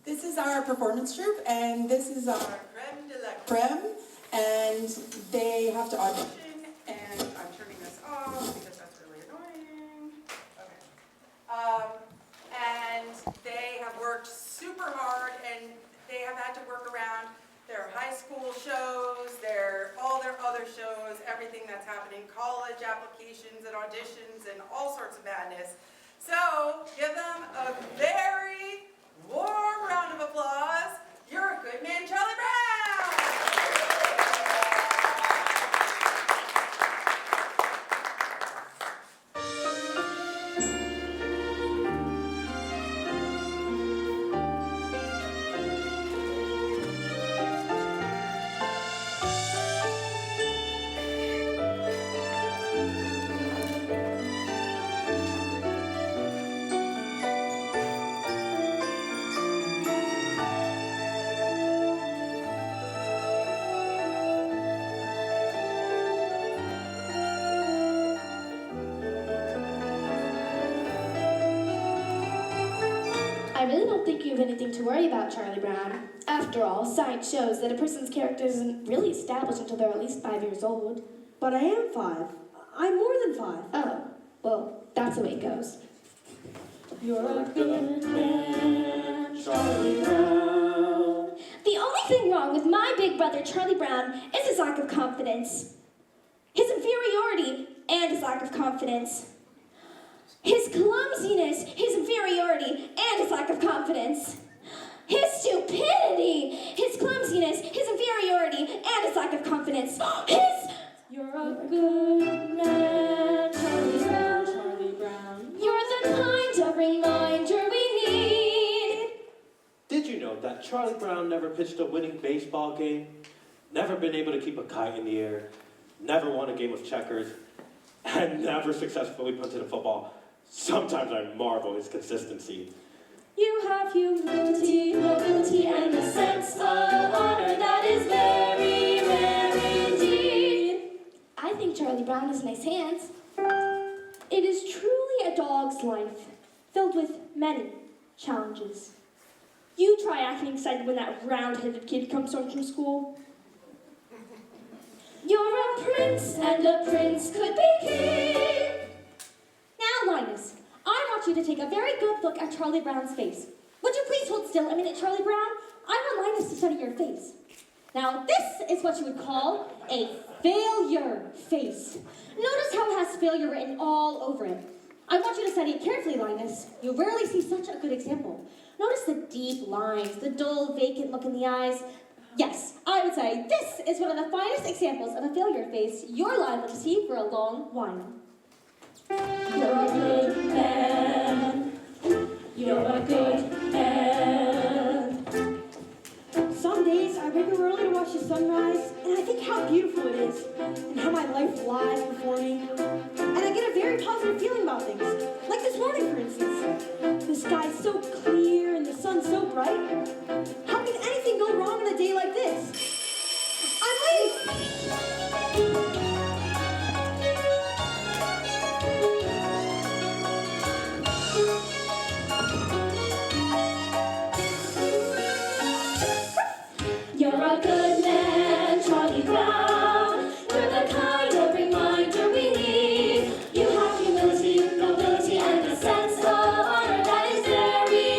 This is our performance troupe, and this is our creme de la creme, and they have to audition, and I'm turning this off because that's really annoying. Okay. And they have worked super hard, and they have had to work around their high school shows, all their other shows, everything that's happening, college applications and auditions and all sorts of madness. So give them a very warm round of applause. You're a good man, Charlie Brown! I really don't think you have anything to worry about, Charlie Brown. After all, science shows that a person's character isn't really established until they're at least 5 years old. But I am 5. I'm more than 5. Oh, well, that's the way it goes. You're a good man, Charlie Brown. The only thing wrong with my big brother, Charlie Brown, is his lack of confidence. His inferiority and his lack of confidence. His clumsiness, his inferiority, and his lack of confidence. His stupidity, his clumsiness, his inferiority, and his lack of confidence. You're a good man, Charlie Brown, Charlie Brown. You're the kind of reminder we need. Did you know that Charlie Brown never pitched a winning baseball game? Never been able to keep a kite in the air? Never won a game of checkers? And never successfully punted a football? Sometimes I marvel at his consistency. You have humility, nobility, and a sense of honor that is very rare indeed. I think Charlie Brown has nice hands. It is truly a dog's life, filled with many challenges. You try acting excited when that round-headed kid comes home from school. You're a prince, and a prince could be king. Now, Linus, I want you to take a very good look at Charlie Brown's face. Would you please hold still a minute, Charlie Brown? I want Linus to study your face. Now, this is what you would call a failure face. Notice how it has failure written all over it. I want you to study it carefully, Linus. You rarely see such a good example. Notice the deep lines, the dull, vacant look in the eyes. Yes, I would say this is one of the finest examples of a failure face you're liable to see for a long while. You're a good man. You're a good man. Some days I wake up early to watch the sunrise, and I think how beautiful it is, and how my life lies before me. And I get a very positive feeling about things. Like this morning, for instance. The sky's so clear and the sun's so bright. How can anything go wrong on a day like this? I'm late! You're a good man, Charlie Brown. You're the kind of reminder we need. You have humility, nobility, and a sense of honor that is very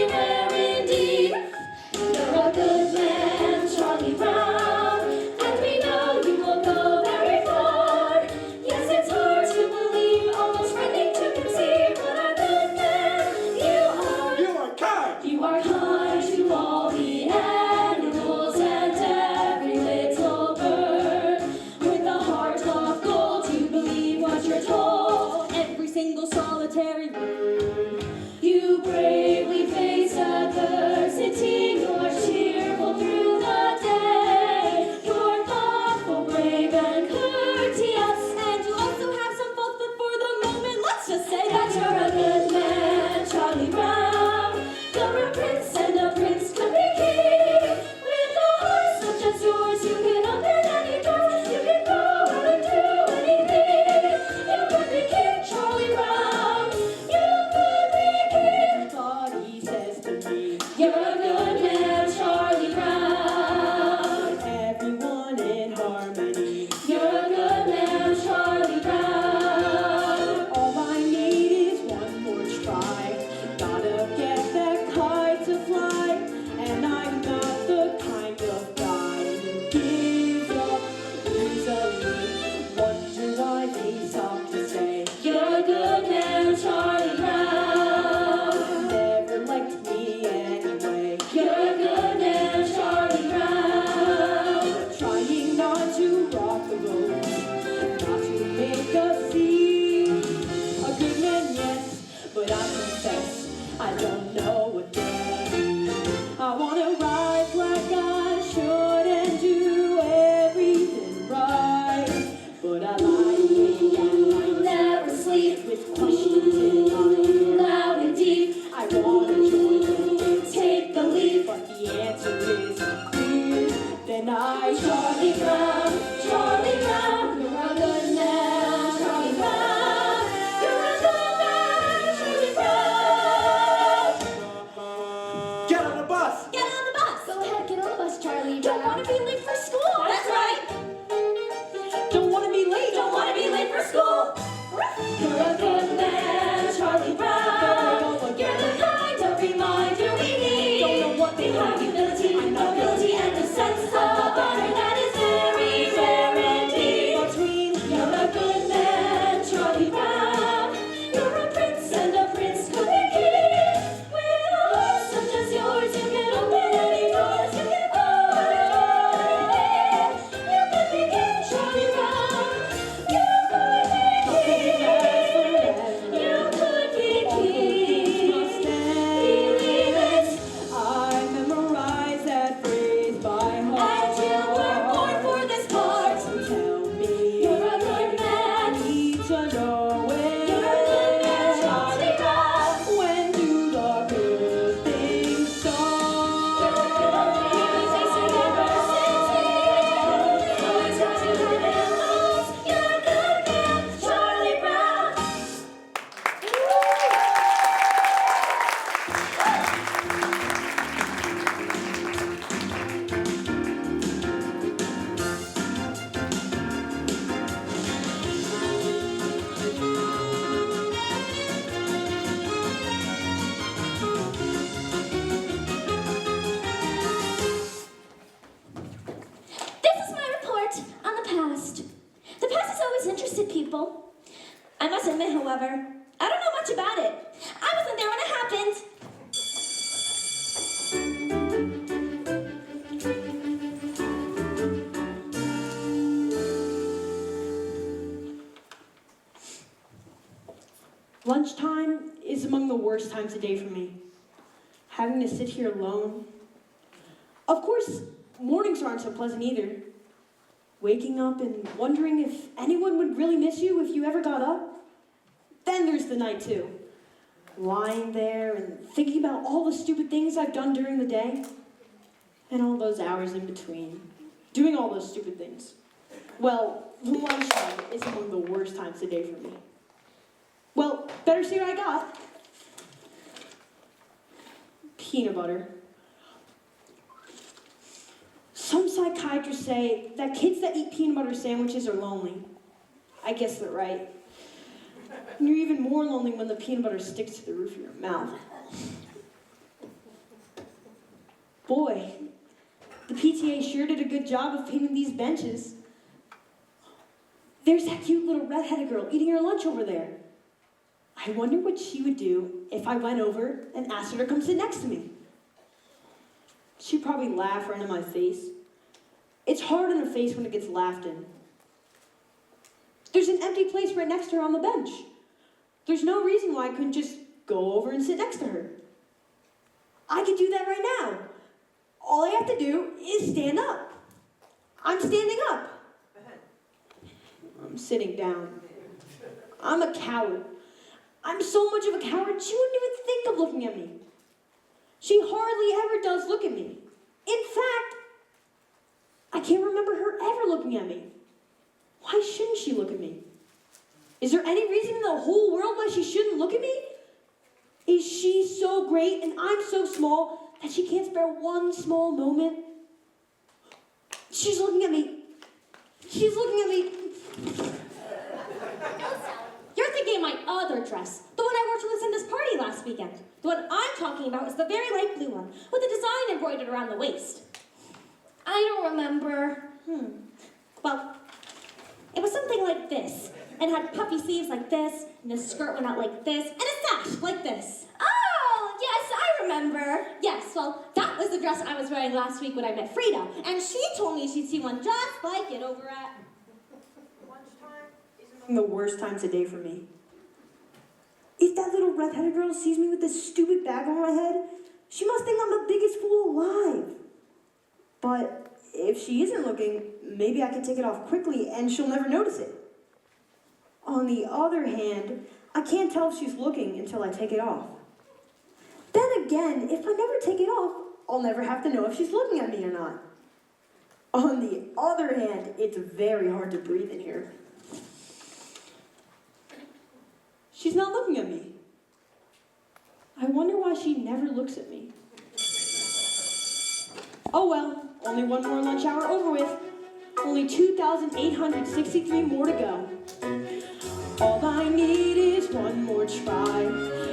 admit, however, I don't know much about it. I wasn't there when it happened. Lunchtime is among the worst times of day for me. Having to sit here alone. Of course, mornings aren't so pleasant either. Waking up and wondering if anyone would really miss you if you ever got up. Then there's the night too. Lying there and thinking about all the stupid things I've done during the day. And all those hours in between. Doing all those stupid things. Well, lunchtime is among the worst times of day for me. Well, better see what I got. Peanut butter. Some psychiatrists say that kids that eat peanut butter sandwiches are lonely. I guess they're right. And you're even more lonely when the peanut butter sticks to the roof of your mouth. Boy, the PTA sure did a good job of painting these benches. There's that cute little red-headed girl eating her lunch over there. I wonder what she would do if I went over and asked her to come sit next to me. She'd probably laugh right in my face. It's hard in a face when it gets laughed in. There's an empty place right next to her on the bench. There's no reason why I couldn't just go over and sit next to her. I could do that right now. All I have to do is stand up. I'm standing up. I'm sitting down. I'm a coward. I'm so much of a coward, she wouldn't even think of looking at me. She hardly ever does look at me. In fact, I can't remember her ever looking at me. Why shouldn't she look at me? Is there any reason in the whole world why she shouldn't look at me? Is she so great and I'm so small that she can't spare one small moment? She's looking at me. She's looking at me. You're thinking of my other dress, the one I wore to Lucinda's party last weekend. The one I'm talking about is the very light blue one, with the design embroidered around the waist. I don't remember. Well, it was something like this, and had puffy sleeves like this, and the skirt went out like this, and a sash like this. Oh, yes, I remember. Yes, well, that was the dress I was wearing last week when I met Frida, and she told me she'd see one just like it over at... The worst times of day for me. If that little red-headed girl sees me with this stupid bag on my head, she must think I'm the biggest fool alive. But if she isn't looking, maybe I can take it off quickly and she'll never notice it. On the other hand, I can't tell if she's looking until I take it off. Then again, if I never take it off, I'll never have to know if she's looking at me or not. On the other hand, it's very hard to breathe in here. She's not looking at me. I wonder why she never looks at me. Oh well, only one more lunch hour over with. Only 2,863 more to go. All I need is one more try.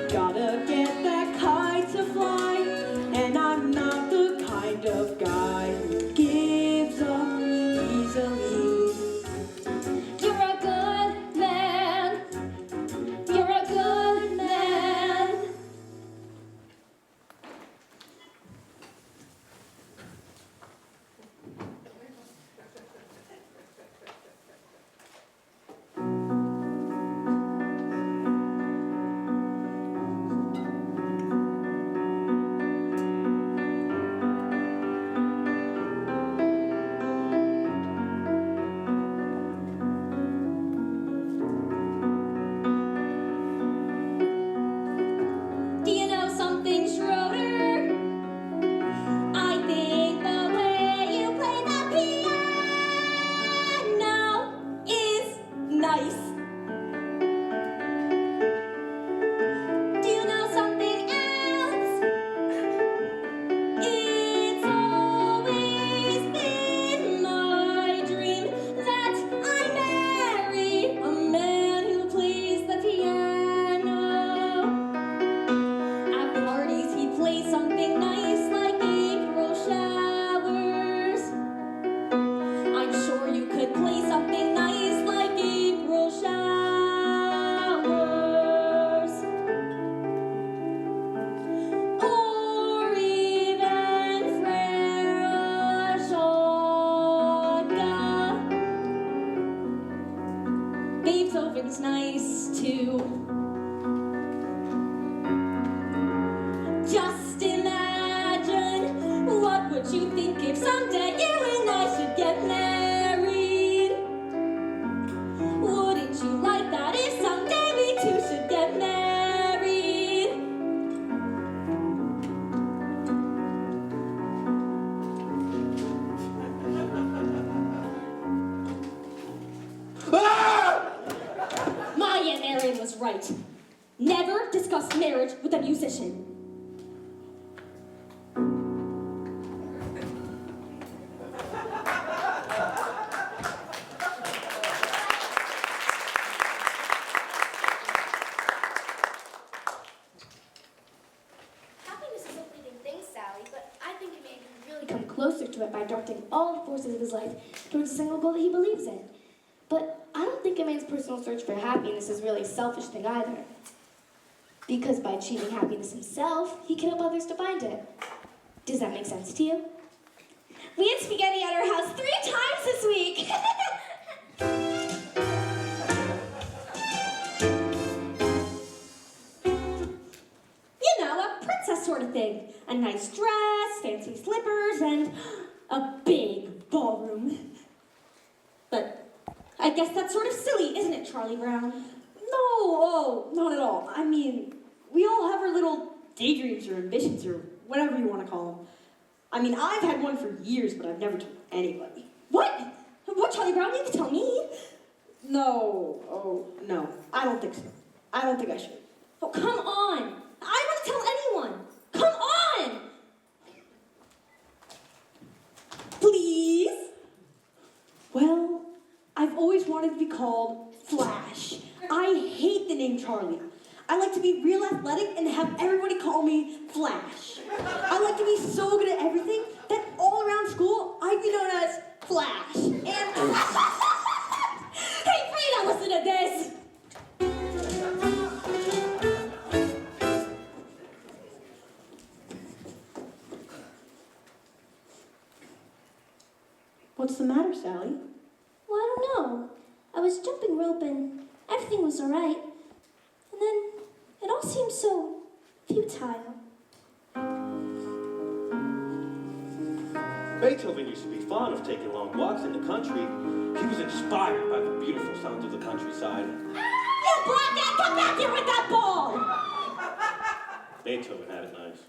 Gotta get that kite to fly. And I'm not the kind of guy who gives up easily. You're a good man. You're a good man. right. Never discuss marriage with a musician. Happiness is a fleeting thing, Sally, but I think a man can really come closer to it by directing all the forces of his life towards a single goal that he believes in. But I don't think a man's personal search for happiness is really a selfish thing either. Because by achieving happiness himself, he can help others to find it. Does that make sense to you? We had spaghetti at our house 3 times this week. You know, a princess sort of thing. A nice dress, fancy slippers, and a big ballroom. But I guess that's sort of silly, isn't it, Charlie Brown? No, oh, not at all. I mean, we all have our little daydreams or ambitions or whatever you want to call them. I mean, I've had one for years, but I've never told anybody. What? What, Charlie Brown? You can tell me. No, oh, no, I don't think so. I don't think I should. Oh, come on. I want to tell anyone. Come on. Please. Well, I've always wanted to be called Flash. I hate the name Charlie. I like to be real athletic and have everybody call me Flash. I like to be so good at everything that all around school I'd be known as Flash. And Hey, Frida, listen to this. what's the matter, Sally? Well, I don't know. I was jumping rope and everything was all right. And then it all seemed so futile. Beethoven used to be fond of taking long walks in the country. He was inspired by the beautiful sounds of the countryside. You black guy, come back here with that ball. Beethoven had it nice.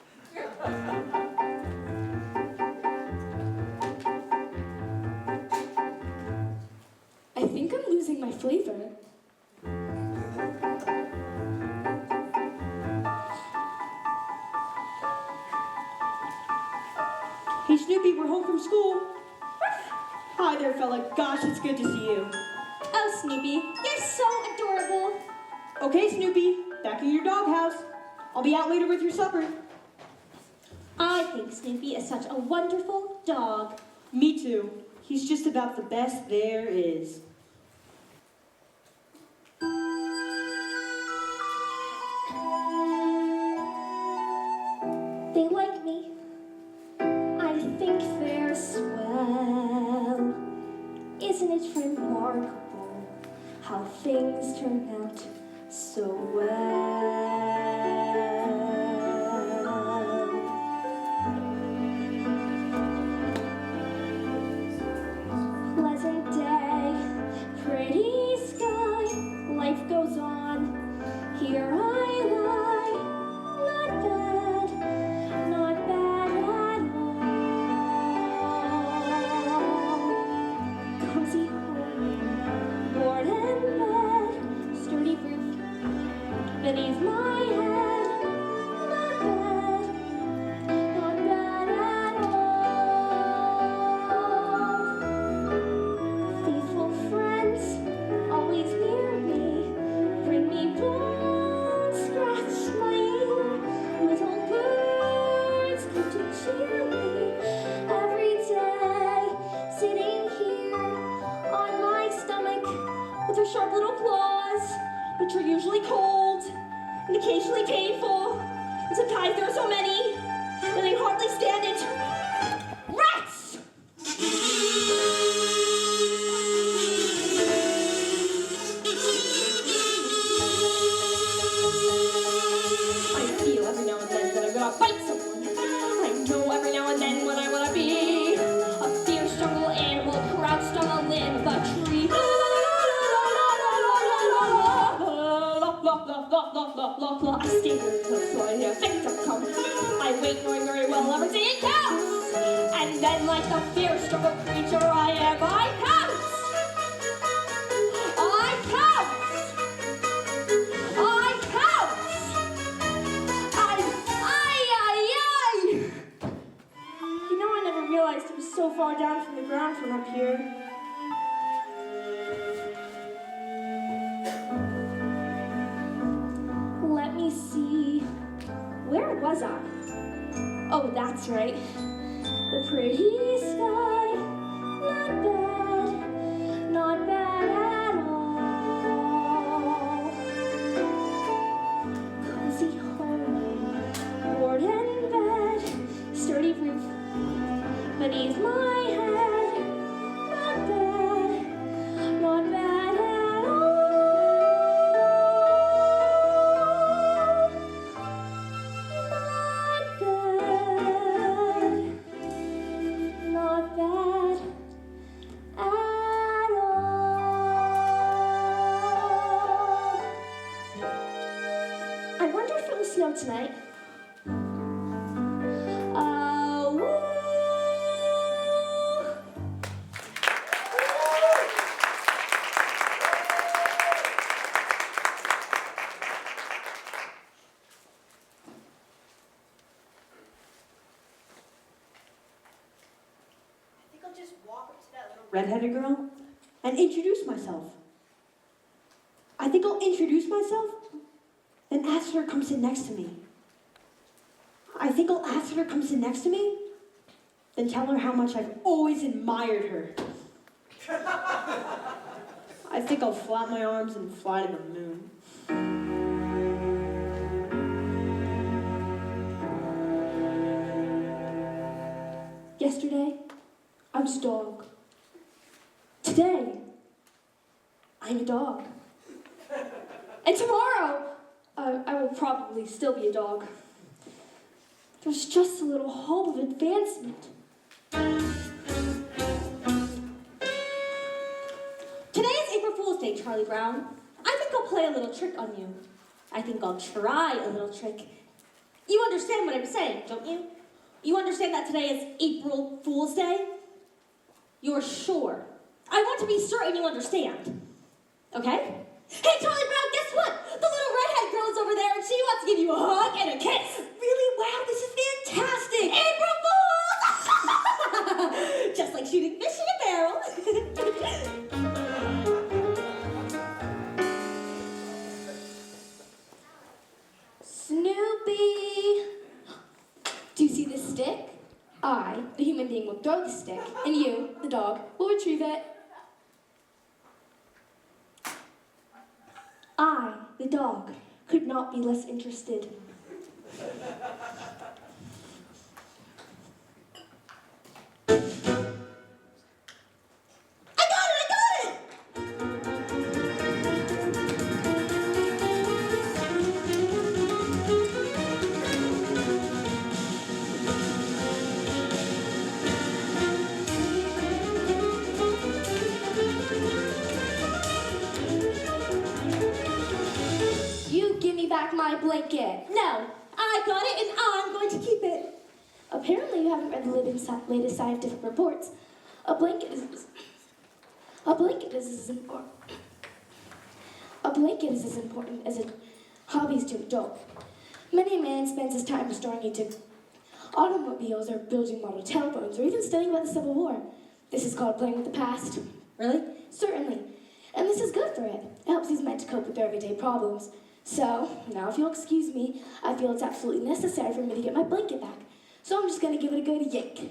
I think I'm losing my flavor. Hey, Snoopy, we're home from school. Hi there, fella. Gosh, it's good to see you. Oh, Snoopy, you're so adorable. Okay, Snoopy, back in your doghouse. I'll be out later with your supper. I think Snoopy is such a wonderful dog. Me too. He's just about the best there is. They like me. I think they're swell. Isn't it remarkable how things turn out so well? Pleasant day, pretty sky, life goes on. Here I lie, not bad, not bad at all. Cozy home, board and bed, sturdy roof beneath my head. Not bad at all. Faithful friends, always near me, bring me bones, scratch my ear. Little birds come to cheer me every day, sitting here on my stomach with their sharp little claws, which are usually cold and occasionally painful. And sometimes there are so many that they hardly stand it. Rats! I feel every now and then that I'm gonna bite someone. I know every now and then what I wanna be. A fierce jungle animal crouched on a limb of a tree. I stay very close so I hear a victim come. I wait knowing very well everything it counts. And then like the fierce jungle creature I am, I pounce. I pounce. I far down from the ground from up here. Let me see. Where was I? Oh, that's right. The pretty sky. Not bad. Not bad at all. Cozy home. Board and bed. Sturdy roof beneath my head. Not bad. Not bad at all. Not bad. Not bad at all. I wonder if it will snow tonight. Woo! I think I'll just walk up to that little redheaded girl and introduce myself. I think I'll introduce myself and ask her to come sit next to me. I think I'll ask her to come sit next to me, then tell her how much I've always admired her. I think I'll flap my arms and fly to the moon. Yesterday, I was a dog. Today, I'm a dog. And tomorrow, I will probably still be a dog. There's just a little hope of advancement. Today is April Fool's Day, Charlie Brown. I think I'll play a little trick on you. I think I'll try a little trick. You understand what I'm saying, don't you? You understand that today is April Fool's Day? You're sure. I want to be certain you understand. Okay? Hey, Charlie Brown, guess what? The little redhead girl is over there and she wants to give you a hug and a kiss. Really? Wow, this is fantastic! April Fools! Just like shooting fish in a barrel. Snoopy! Do you see this stick? I, the human being, will throw the stick, and you, the dog, will retrieve it. I, the dog, could not be less interested. I got it! You give me back my blanket. No, I got it and I'm going to keep it. Apparently you haven't read the latest scientific reports. A blanket is as important. A blanket is as important as a hobby is to a dog. Many a man spends his time restoring into automobiles or building model telephones or even studying about the Civil War. This is called playing with the past. Really? Certainly. And this is good for it. It helps these men to cope with their everyday problems. So, now if you'll excuse me, I feel it's absolutely necessary for me to get my blanket back. So I'm just going to give it a good yank.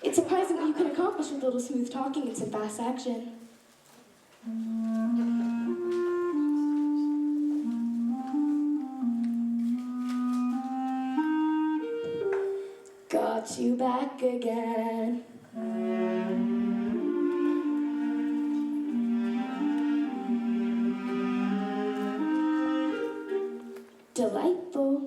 It's surprising what you can accomplish with a little smooth talking and some fast action. Got you back again. Delightful.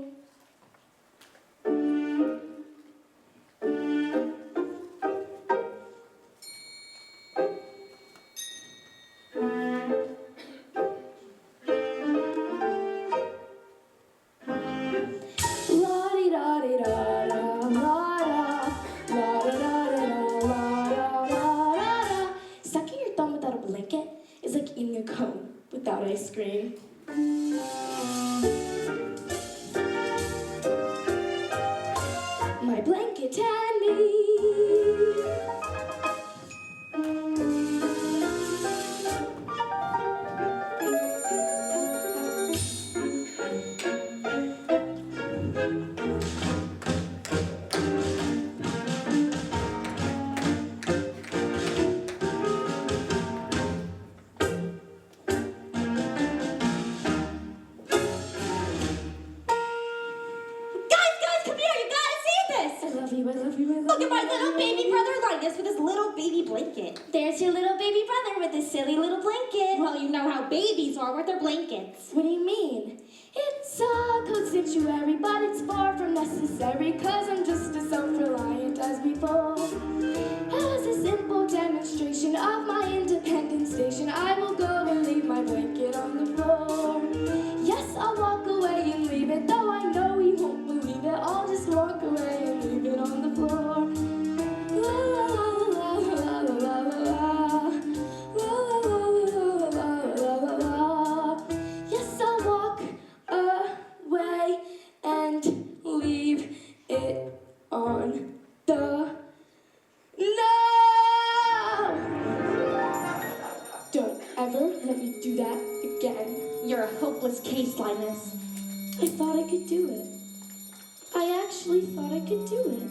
La-di-da-di-da-da, la-da-da-di-da-la-da-da-da-da. Sucking your thumb without a blanket is like eating a cone without ice cream. My blanket and me. Guys, come here, you gotta see this! I love you, I love you, I love Look you. at my little baby brother Linus with his little baby blanket. There's your little baby brother with his silly little blanket. Well, you know how babies are with their blankets. What do you mean? It's a code sanctuary, but it's far from necessary, cause I'm just as self-reliant as before. As a simple demonstration of my independent station, I will go and leave my blanket on the floor. Yes, I'll walk away and leave it, though I know you won't believe it. I'll just walk away and leave it on the floor. La la la la la la la la. La la la la la la la. Yes, I'll walk away and leave it on the. No! Don't ever let me do that again. You're a hopeless case, Linus. I thought I could do it. I actually thought I could do it.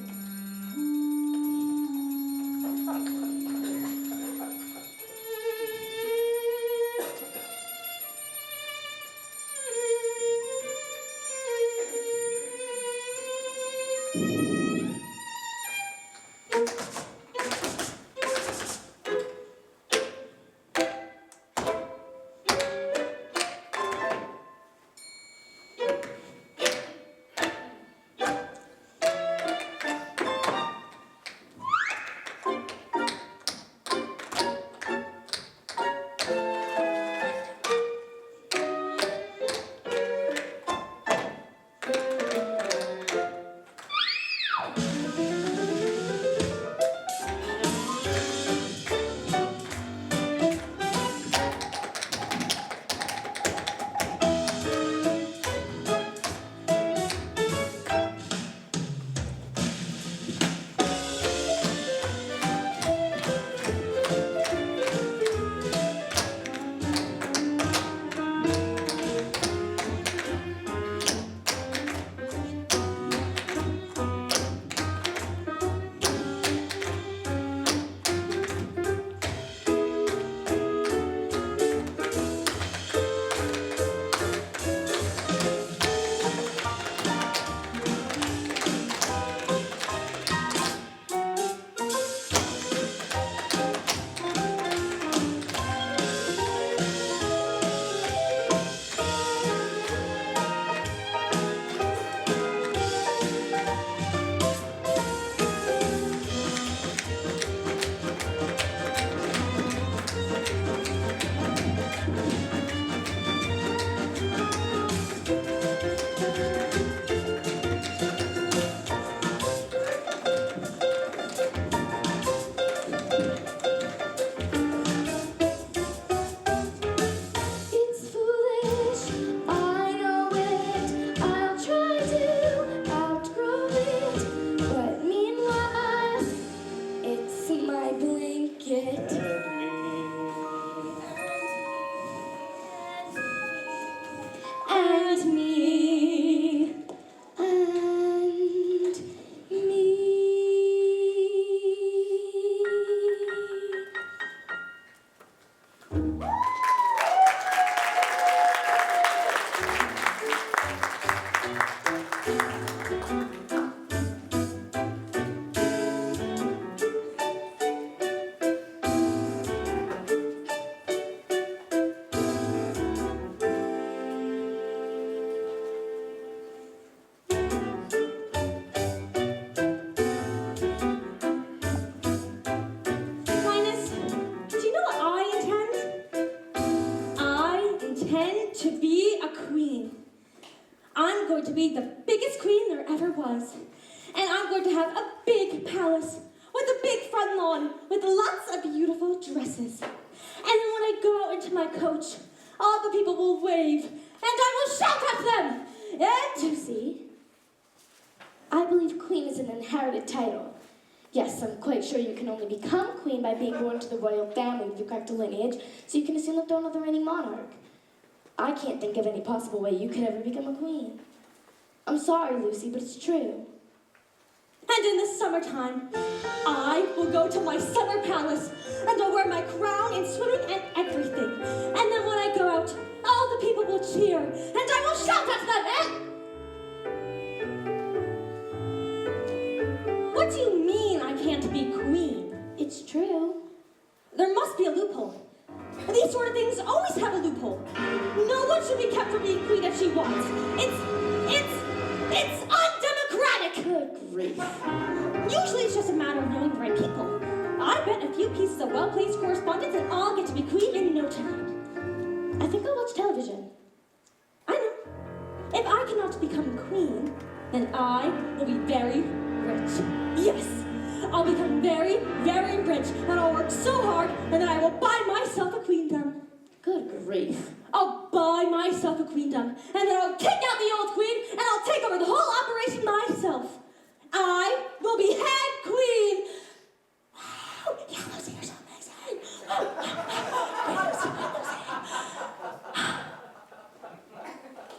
I'm going to be the biggest queen there ever was. And I'm going to have a big palace with a big front lawn with lots of beautiful dresses. And then when I go out into my coach, all the people will wave and I will shout at them. And Lucy, I believe queen is an inherited title. Yes, I'm quite sure you can only become queen by being born to the royal family with the correct lineage, so you can assume the throne of the reigning monarch. I can't think of any possible way you could ever become a queen. I'm sorry, Lucy, but it's true. And in the summertime, I will go to my summer palace and I'll wear my crown and swimming and everything. And then when I go out, all the people will cheer and I will shout at them. What do you mean I can't be queen? It's true. There must be a loophole. These sort of things always have a loophole. No one should be kept from being queen if she wants. It's undemocratic. Good grief. Usually it's just a matter of knowing the right people. I bet a few pieces of well-placed correspondence and I'll get to be queen in no time. I think I'll watch television. I know. If I cannot become queen, then I will be very rich. Yes, I'll become very, very rich and I'll work so hard and then I will buy myself a queendom. Good grief. I'll buy myself a queendom and then I'll kick out the old queen and I'll take over the whole operation myself. I will be head queen. Wow, yeah, Lucy, you're so amazing.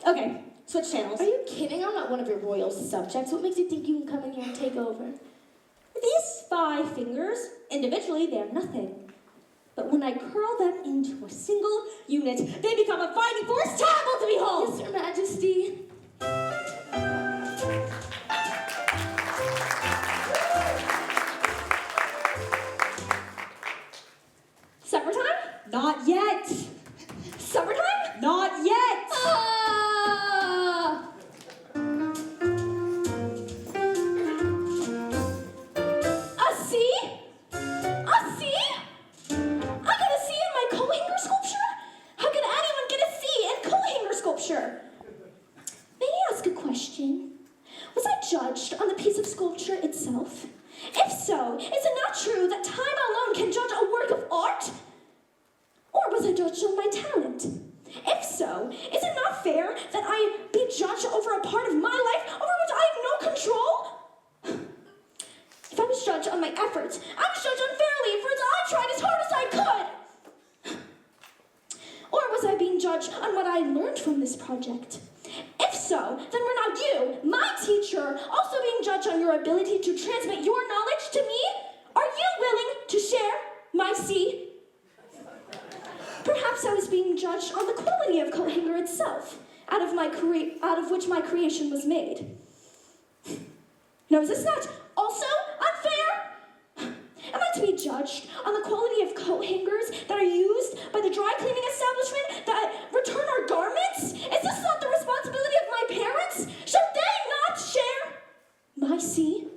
Okay, switch channels. Are you kidding? I'm not one of your royal subjects. What makes you think you can come in here and take over? These 5 fingers, individually, they're nothing. But when I curl them into a single unit, they become a fighting force terrible to behold! Yes, Your Majesty. Summertime? Not yet. Summertime? Not yet. A C? A C? I got a C in my coat-hanger sculpture? How can anyone get a C in coat-hanger sculpture? May I ask a question? Was I judged on the piece of sculpture itself? If so, is it not true that time alone can judge a work of art? Or was I judged on my talent? If so, is it not fair that I be judged over a part of my life over which I have no control? If I was judged on my efforts, I was judged unfairly for I tried as hard as I could. Or was I being judged on what I learned from this project? If so, then were not you, my teacher, also being judged on your ability to transmit your knowledge to me? Are you willing to share my C? Perhaps I was being judged on the quality of coat-hanger itself, out of which my creation was made. Now, is this not also unfair? Am I to be judged on the quality of coat hangers that are used by the dry cleaning establishment that return our garments? Is this not the responsibility of my parents? Should they not share my C?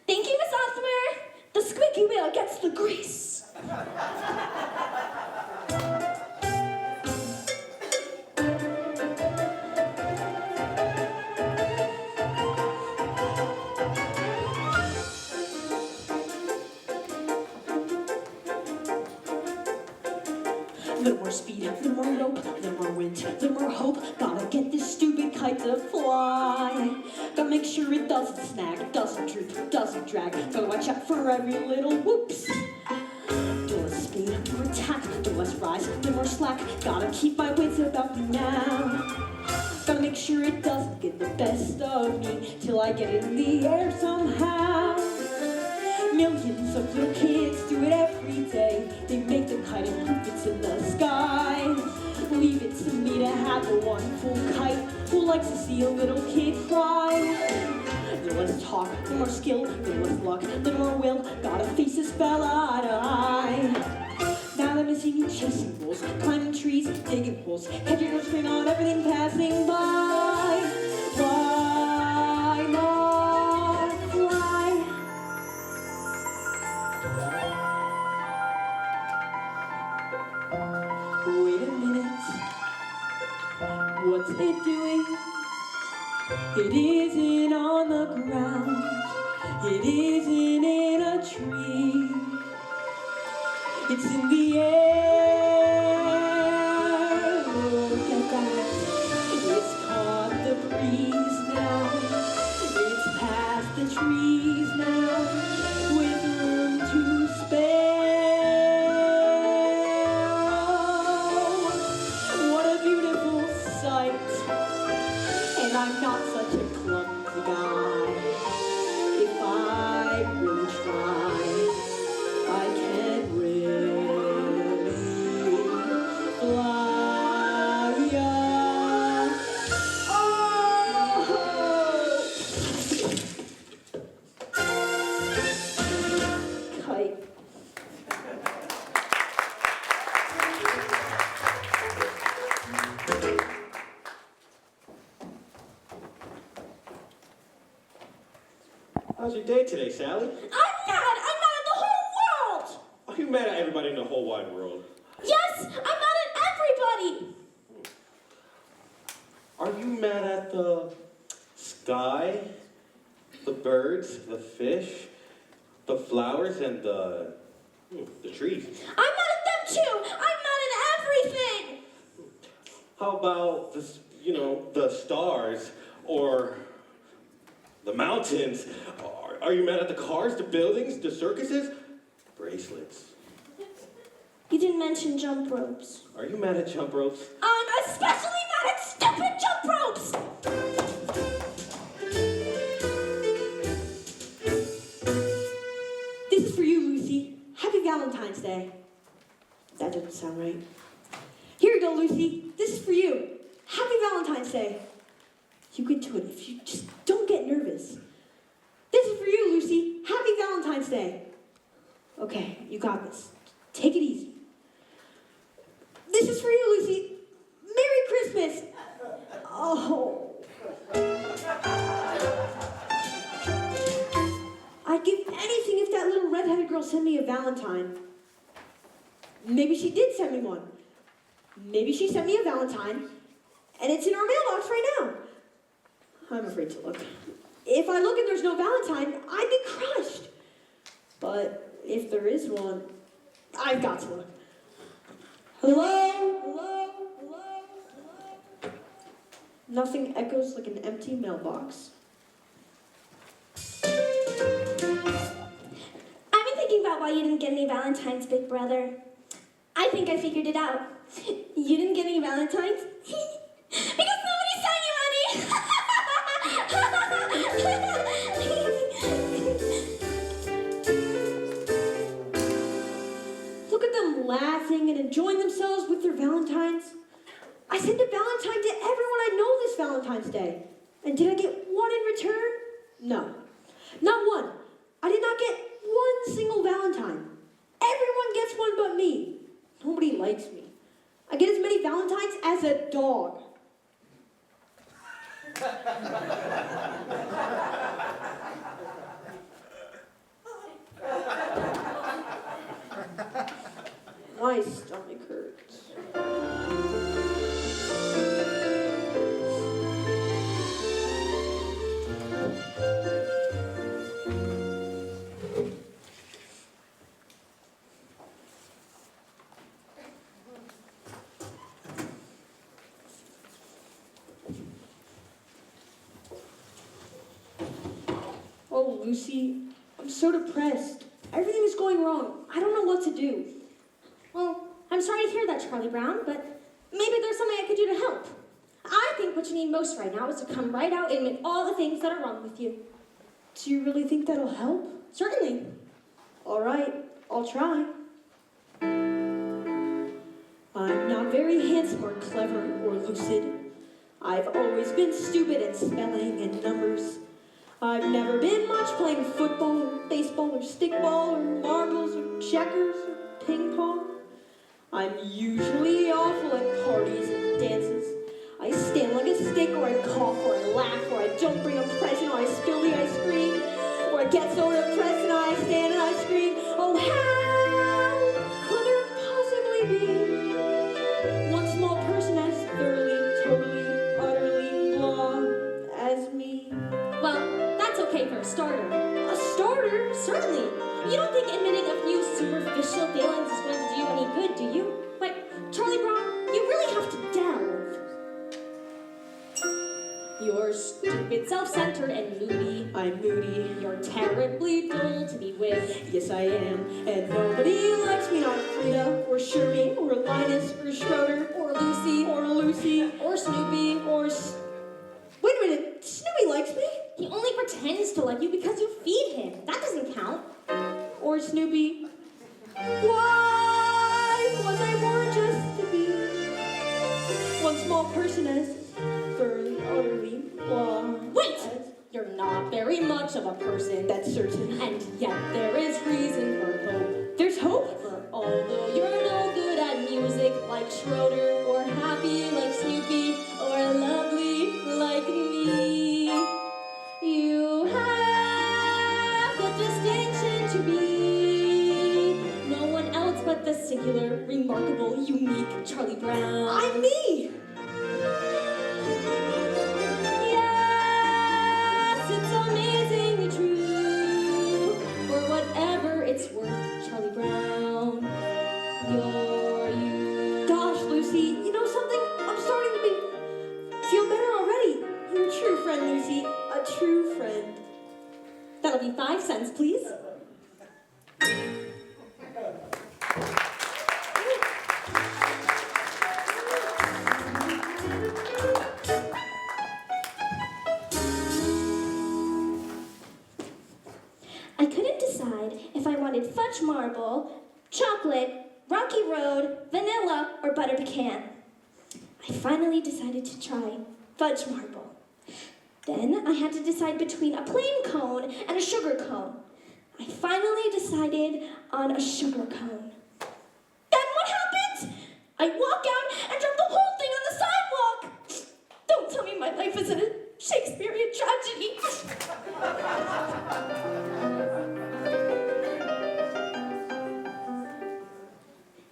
Thank you, Miss Othmer. The squeaky wheel gets the grease. Little more speed, little more rope, little more wind, little more hope. Gotta get this stupid kite to fly. Gotta make sure it doesn't snag, doesn't droop, doesn't drag. Gotta watch out for every little whoops. Little less speed, more attack, little less rise, little more slack. Gotta keep my wits about me now. Gotta make sure it doesn't get the best of me till I get it in the air somehow. Millions of little kids do it every day. They make the kite and hoop it in the sky. Leave it to me to have the wonderful kite who likes to see a little kid fly. Little less talk, little more skill, little less luck, little more will. Gotta face this fella eye to eye. Now let me see me chasing bulls, climbing trees, digging holes, catching a string on everything passing by. Why not fly? Wait a minute, what's it doing? It isn't on the ground, it isn't in a tree, it's in the air. Look at that, it's caught the breeze now, it's past the trees now, with room to spare. I'm not such a clumsy guy. If I really try, I can really fly. Oh! Kite. How's your day today, Sally? I'm mad! I'm mad at the whole world! Are you mad at everybody in the whole wide world? Yes, I'm mad at everybody! Are you mad at the sky, the birds, the fish, the flowers, and the trees? I'm mad at them too! I'm mad at everything! How about the stars or the mountains? Are you mad at the cars, the buildings, the circuses, bracelets? You didn't mention jump ropes. Are you mad at jump ropes? I'm especially mad at stupid jump ropes! This is for you, Lucy. Happy Valentine's Day. That doesn't sound right. Here you go, Lucy. This is for you. Happy Valentine's Day. You can do it if you just don't get nervous. This is for you, Lucy. Happy Valentine's Day. Okay, you got this. Take it easy. This is for you, Lucy. Merry Christmas. Oh. I'd give anything if that little redheaded girl sent me a Valentine. Maybe she did send me one. Maybe she sent me a Valentine, and it's in our mailbox right now. I'm afraid to look. If I look and there's no Valentine, I'd be crushed. But if there is one, I've got to look. Hello? Hello? Hello? Hello? Nothing echoes like an empty mailbox. I've been thinking about why you didn't get any Valentines, big brother. I think I figured it out. You didn't get any Valentines? Because nobody sent you any! Look at them laughing and enjoying themselves with their Valentines. I sent a Valentine to everyone I know this Valentine's Day. And did I get one in return? No. Not one. I did not get one single Valentine. Everyone gets one but me. Nobody likes me. I get as many Valentines as a dog. My stomach hurts. Oh, Lucy, I'm so depressed. Everything is going wrong. I don't know what to do. Well, I'm sorry to hear that, Charlie Brown, but maybe there's something I could do to help. I think what you need most right now is to come right out and admit all the things that are wrong with you. Do you really think that'll help? Certainly. All right, I'll try. I'm not very handsome or clever or lucid. I've always been stupid at spelling and numbers. I've never been much playing football or baseball or stickball or marbles or checkers or ping pong. I'm usually awful at parties and dances. I stand like a stick, or I cough, or I laugh, or I don't bring a present, or I spill the ice cream, or I get so depressed and I stand and I scream. Oh, how could there possibly be one small person as thoroughly, totally, utterly blah as me? Well, that's okay for a starter. A starter? Certainly. You don't think admitting a few superficial feelings is going to do you any good, do you? But, Charlie Brown, you really have to delve. You're stupid, self-centered, and moody. I'm moody. You're terribly dull to be with. Yes, I am. And nobody likes me, not Frida, or Shirley, or Linus, or Schroeder, Or Lucy. or Lucy, Or Snoopy. or Wait a minute, Snoopy likes me? He only pretends to like you because you feed him. That doesn't count. Or Snoopy, why was I born just to be one small person as thoroughly, utterly blind? Wait! You're not very much of a person. That's certain. And yet there is reason for hope. There's hope? For although you're no good at music like Schroeder, or happy like Snoopy, or lovely like me, you have the distinction to be no one else but the singular, remarkable, unique Charlie Brown. I'm me! Yes, it's amazingly true. For whatever it's worth, Charlie Brown, you're you. Gosh, Lucy, you know something? I'm starting to feel better already. You're a true friend, Lucy. A true friend. That'll be 5 cents, please. I couldn't decide if I wanted fudge marble, chocolate, rocky road, vanilla, or butter pecan. I finally decided to try fudge marble. Then I had to decide between a plain cone and a sugar cone. I finally decided on a sugar cone. Then what happened? I walk out and drop the whole thing on the sidewalk. Don't tell me my life isn't a Shakespearean tragedy.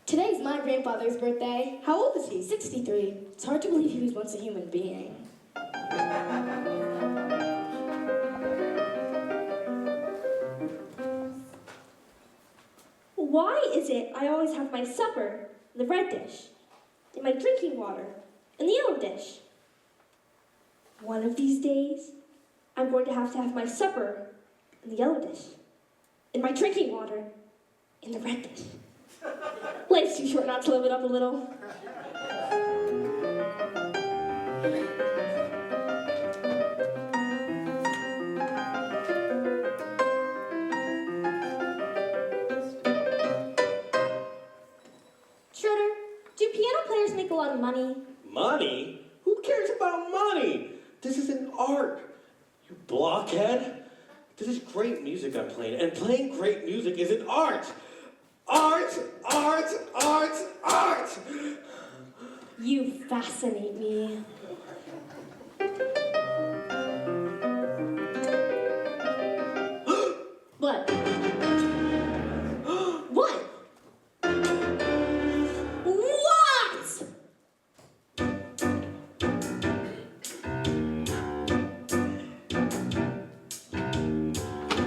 Today's my grandfather's birthday. How old is he? 63. It's hard to believe he was once a human being. Why is it I always have my supper in the red dish, and my drinking water in the yellow dish? One of these days, I'm going to have my supper in the yellow dish, and my drinking water in the red dish. Life's too short not to live it up a little. Schroeder, do piano players make a lot of money? Money? Who cares about money? This is an art, you blockhead. This is great music I'm playing, and playing great music is an art. Art, art, art, art! You fascinate me. What? What? What?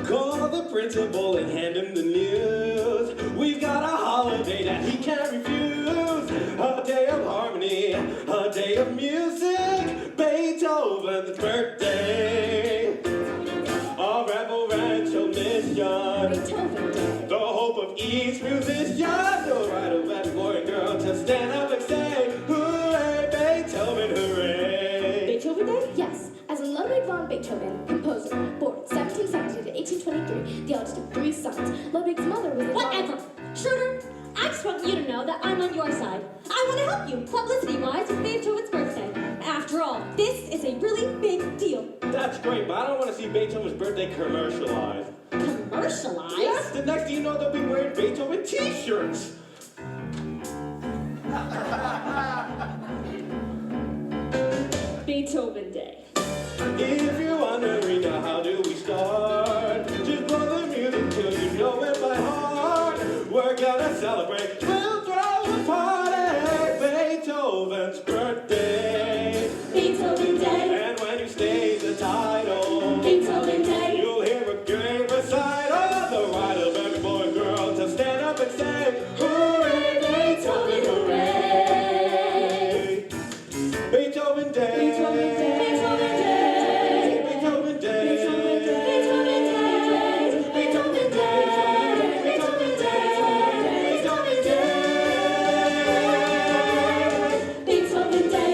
Call the principal and hand him the news. We've got a holiday that he can't refuse. A day of harmony, a day of music. Beethoven's birthday. A reverential mission. Beethoven Day. The hope of each musician. The right of every boy and girl to stand up and say, hooray, Beethoven, hooray. Beethoven Day? Yes. As a Ludwig von Beethoven, composer, born 1770 to 1823, the eldest of 3 sons. Ludwig's mother was a Whatever. Schroeder, I just want you to know that I'm on your side. I want to help you, publicity-wise, with Beethoven's birthday. After all, this is a really big deal. That's great, but I don't want to see Beethoven's birthday commercialized. Commercialized? Yes, the next thing you know, they'll be wearing Beethoven t-shirts. Beethoven Day. If you're wondering now, how do we start? Just blow the music till you know it by heart. We're gonna celebrate, we'll throw a party. Beethoven's birthday. Beethoven Day. And when you state the title, Beethoven Day. you'll hear a great recital. The right of every boy and girl to stand up and say, hooray, Beethoven, hooray. Beethoven Day. Beethoven Day. Beethoven Day. Beethoven Day. Beethoven Day. Beethoven Day. Beethoven Day. Beethoven Day. Beethoven Day.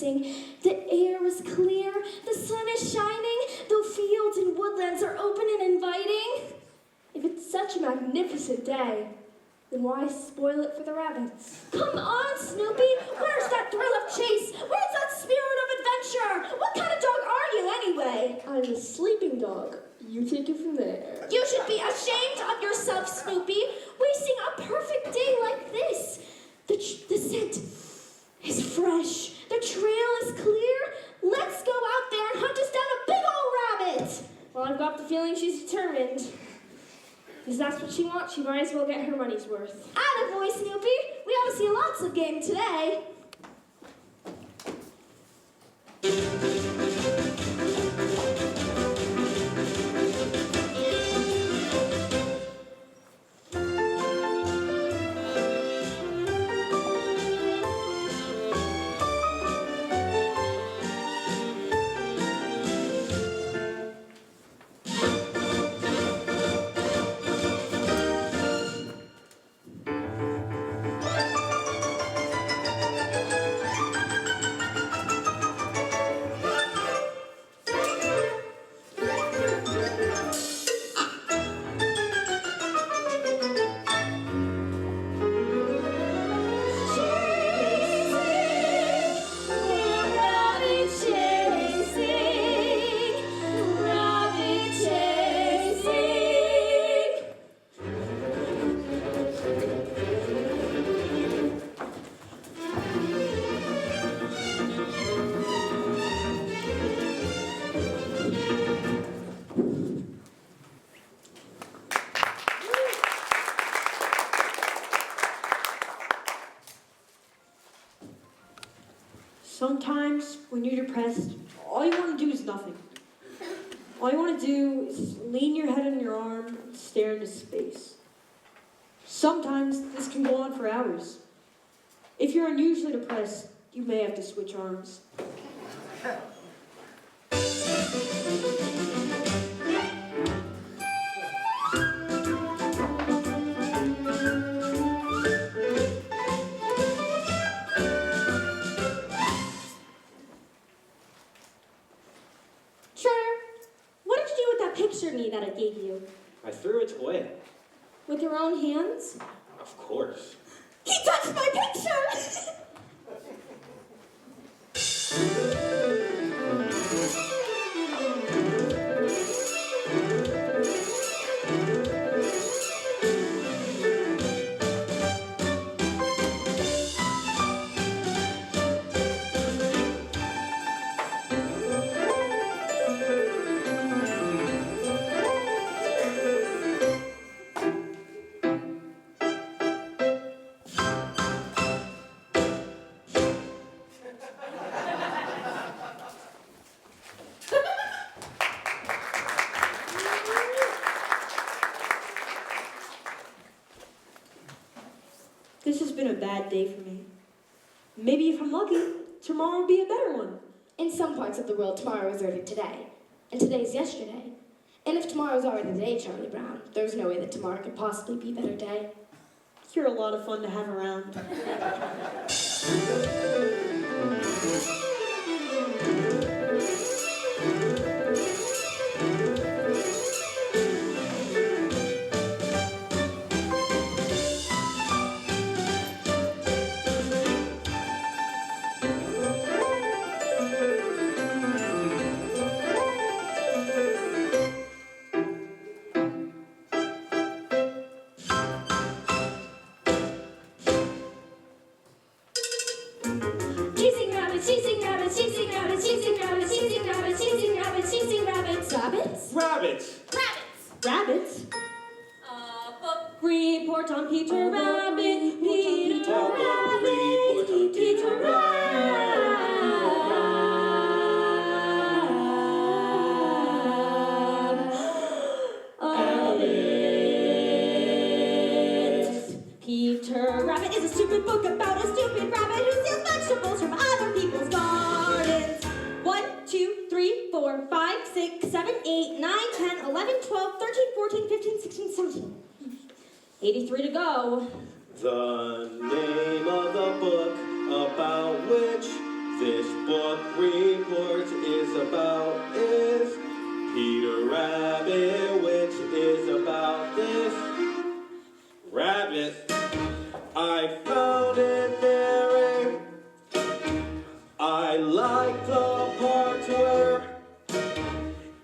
racing. The air is clear, the sun is shining, the fields and woodlands are open and inviting. If it's such a magnificent day, then why spoil it for the rabbits? Come on, Snoopy! Where's that thrill of chase? Where's that spirit of adventure? What kind of dog are you anyway? I'm a sleeping dog. You take it from there. You should be ashamed of yourself, Snoopy, wasting a perfect day like this. The scent is fresh. The trail is clear. Let's go out there and hunt us down a big old rabbit. Well, I've got the feeling she's determined. If that's what she wants, she might as well get her money's worth. Attaboy, Snoopy. We ought to see lots of game today. Sometimes, when you're depressed, all you want to do is nothing. All you want to do is lean your head on your arm and stare into space. Sometimes this can go on for hours. If you're unusually depressed, you may have to switch arms. Picture me that I gave you. I threw it away. With your own hands? Of course. He touched my picture! This has been a bad day for me. Maybe if I'm lucky, tomorrow will be a better one. In some parts of the world, tomorrow is already today, and today's yesterday. And if tomorrow's already today, Charlie Brown, there's no way that tomorrow could possibly be a better day. You're a lot of fun to have around. Rabbits! Rabbits? Report on Peter Rabbit, Peter Rabbit, Peter Rabbit. Peter Rabbit is a stupid book about a stupid rabbit who steals vegetables from other people's gardens. 1, 2, 3, 4, 5, 6, 7, 8, 9, 10, 11, 12, 13, 14, 15, 16, 17. 83 to go. The name of the book about which this book report is about is Peter Rabbit, which is about this rabbit. I found it very. I like the part where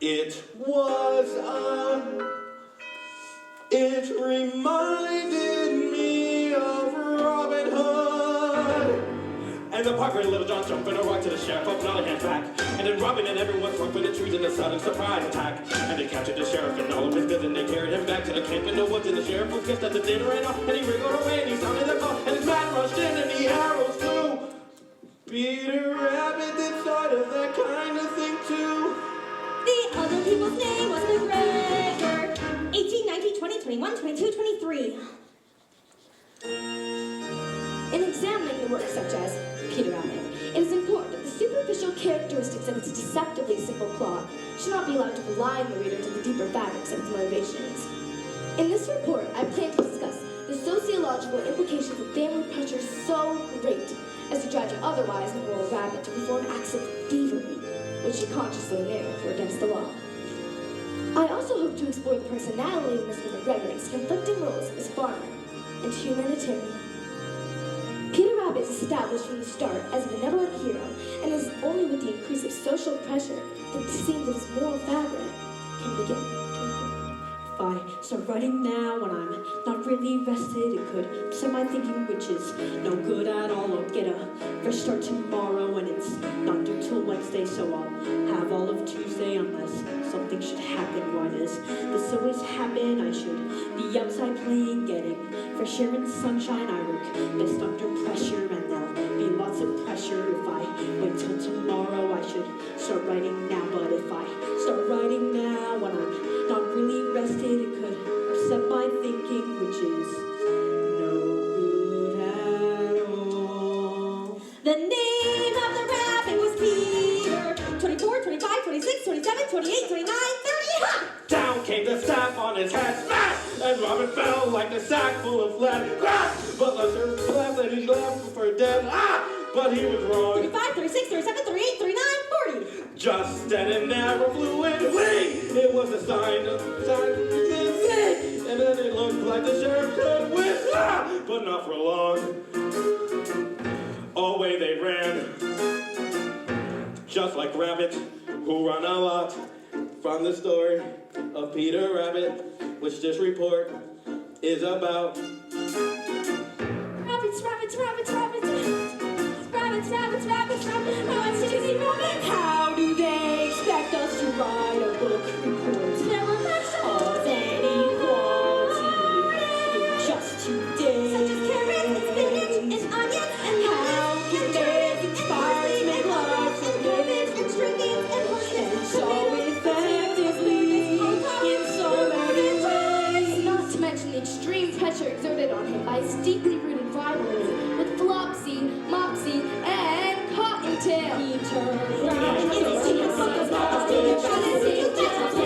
it was it reminded me of Robin Hood. And the part where Little John jumped in a rock to the sheriff of Nottingham's back. And then Robin and everyone struck with the trees in a sudden surprise attack. And they captured the sheriff and all of his goods and they carried him back to the camp in the woods. And the sheriff was kissed at the dinner and all. And he wriggled away and he sounded the call. And his man rushed in and the arrows flew. Peter Rabbit did sort of that kind of thing too. The other people's name was McGregor. 18, 19, 20, 21, 22, 23. In examining the works such as Peter Rabbit, it is important that the superficial characteristics of its deceptively simple plot should not be allowed to blind the reader to the deeper fabrics of its motivations. In this report, I plan to discuss the sociological implications of family pressure so great as to drive your otherwise immoral rabbit to perform acts of thievery, which he consciously knew were against the law. I also hope to explore the personality of Mr. McGregor's conflicting roles as farmer and humanitarian. Peter Rabbit is established from the start as a benevolent hero, and it is only with the increase of social pressure that the seams of his moral fabric can begin to improve. If I start writing now when I'm not really rested, it could upset my thinking, which is no good at all. I'll get a fresh start tomorrow, and it's not due till Wednesday, so I'll have all of Tuesday unless something should happen. Why does this always happen? I should be outside playing, getting fresh air and sunshine. I work best under pressure, and there'll be lots of pressure. If I wait till tomorrow, I should start writing now. But if I start writing now when I'm not really rested, it could upset my thinking, which is no good at all. The name of the rabbit was Peter. 24, 25, 26, 27, 28, 29, 30. Ha! Down came the staff on his head, smash! And Robin fell like a sack full of lead. Crash! But Lester laughed and he left for dead. Ah! But he was wrong. 35, 36, 37, 38, 39, 40. Just then an arrow flew in. Whee! It was a sign of see. And then it looked like the sheriff could win. Ah! But not for long. Away they ran. Just like rabbits who run a lot. From the story of Peter Rabbit, which this report is about. Rabbits, rabbits, rabbits, rabbits. Rabbits, rabbits, rabbits, rabbits, rabbits, Susie Rabbit. How do they expect us to write a book report Never mentioned. of any quality in just 2 days? Such as carrots and spinach and onions and How lettuce can and they turnips and inspire parsley to make and lives lettuce and cabbage and string beans and horses so effectively in so many ways? Not to mention the extreme pressure exerted on him by his deeply rooted rivalry with Flopsy, Mopsy, and Cottontail. Peter Brown is a secret book of knowledge. Peter Brown is a secret book of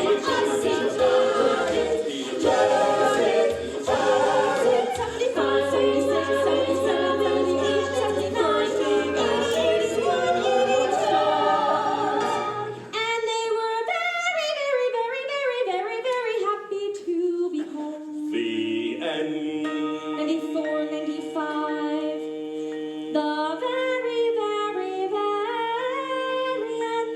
and they were very, very, very, very, very, very happy to be home. The end. 94, 95. The very, very, very end.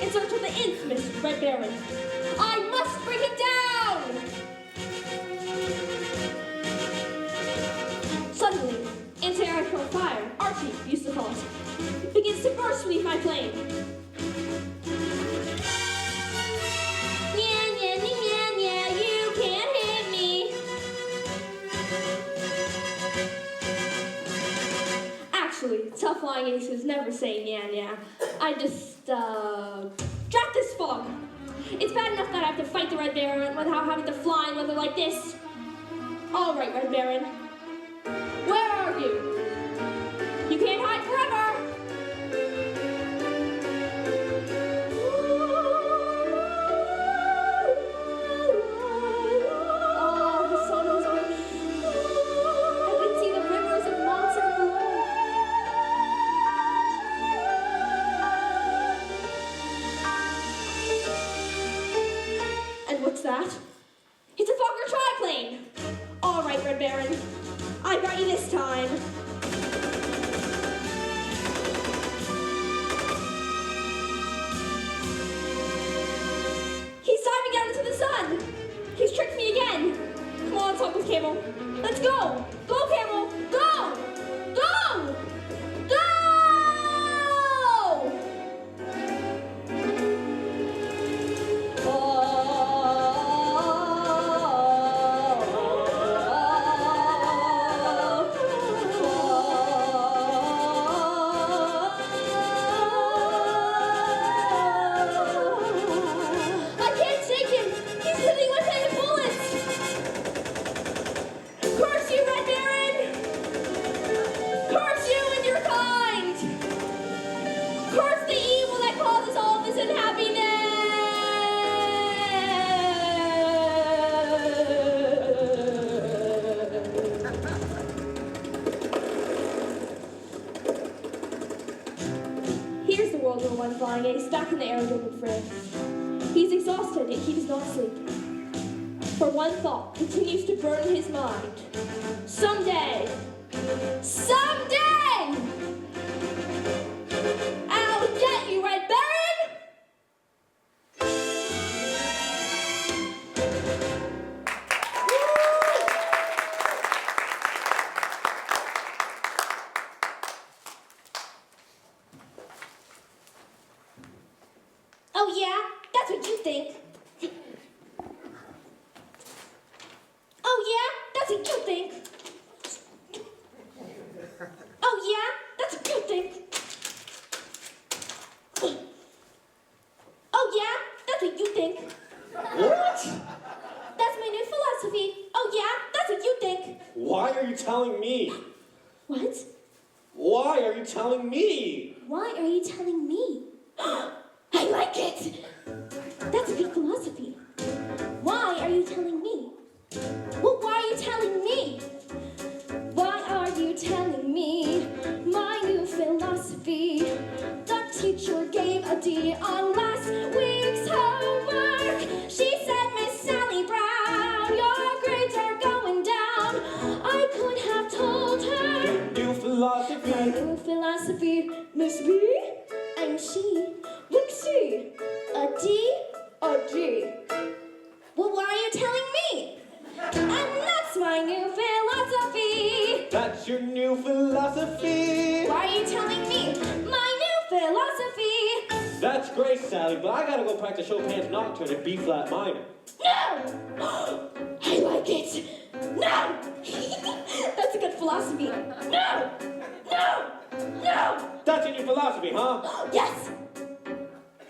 in search of the infamous Red Baron. I must bring him down! Suddenly, anti-aircraft fire, Archie used to call it, begins to burst beneath my plane. Nya, nya, nya, nya, nya, you can't hit me. Actually, tough flying aces never say nya, nya. I just, drat this fog. It's bad enough that I have to fight the Red Baron without having to fly in weather like this. All right, Red Baron. Where are you? You can't hide forever! Oh, the sun is rich. I can see the rivers of monsoon below. And what's that? It's a Fokker triplane! All right, Red Baron. I got you this time. He's diving out into the sun. He's tricked me again. Come on, Thomas Camel. Let's go. Go, Camel. Go. Go. Go. I can't take him. He's hitting with heavy bullets. Curse you, Red Baron. Curse you and your kind. Curse the evil that causes all this unhappiness. Here's the World War I flying ace back in the aerodrome in France. He's exhausted, yet he does not sleep. For one thought continues to burn in his mind. Someday, I'll get you, Red Baron! Oh yeah, that's what you think. Oh yeah, that's what you think. Oh yeah, that's what you think. Oh yeah, that's what you think. What? That's my new philosophy. Oh yeah, that's what you think. Why are you telling me? What? Why are you telling me? Why are you telling me? I like it! That's a good philosophy. Why are you telling me? Well, why are you telling me? Why are you telling me my new philosophy? The teacher gave a D on last week's homework. She said, Miss Sally Brown, your grades are going down. I could have told her. New philosophy. My new philosophy, Miss B and she would see a D or G. Well, why are you telling me? And that's my new philosophy. That's your new philosophy. Why are you telling me my new philosophy? That's great, Sally, but I gotta go practice Chopin's Nocturne in B flat minor. No! I like it. No! That's a good philosophy. No! No! No! That's your new philosophy, huh? Yes!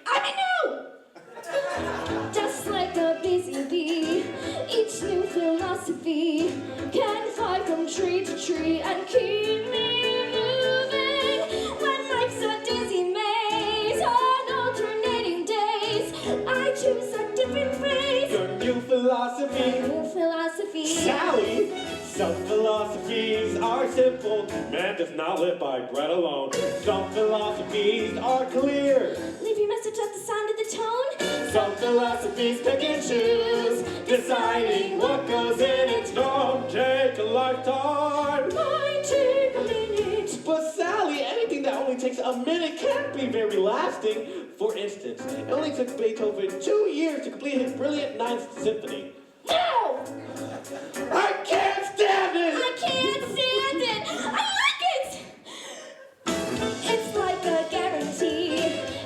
I'm a no! Just like a busy bee, each new philosophy can fly from tree to tree and keep me moving. When life's a dizzy maze on alternating days, I choose a different phrase. Your new philosophy. New philosophy. Sally, some philosophies are simple. Man does not live by bread alone. Some philosophies are clear. Leave your message at the sound of the tone. Some philosophies pick and choose, deciding what goes in it don't take a lifetime. Might take a minute. But Sally, anything that only takes a minute can't be very lasting. For instance, it only took Beethoven 2 years to complete his brilliant Ninth Symphony. No! I can't stand it! I can't stand it! I like it! It's like a guarantee,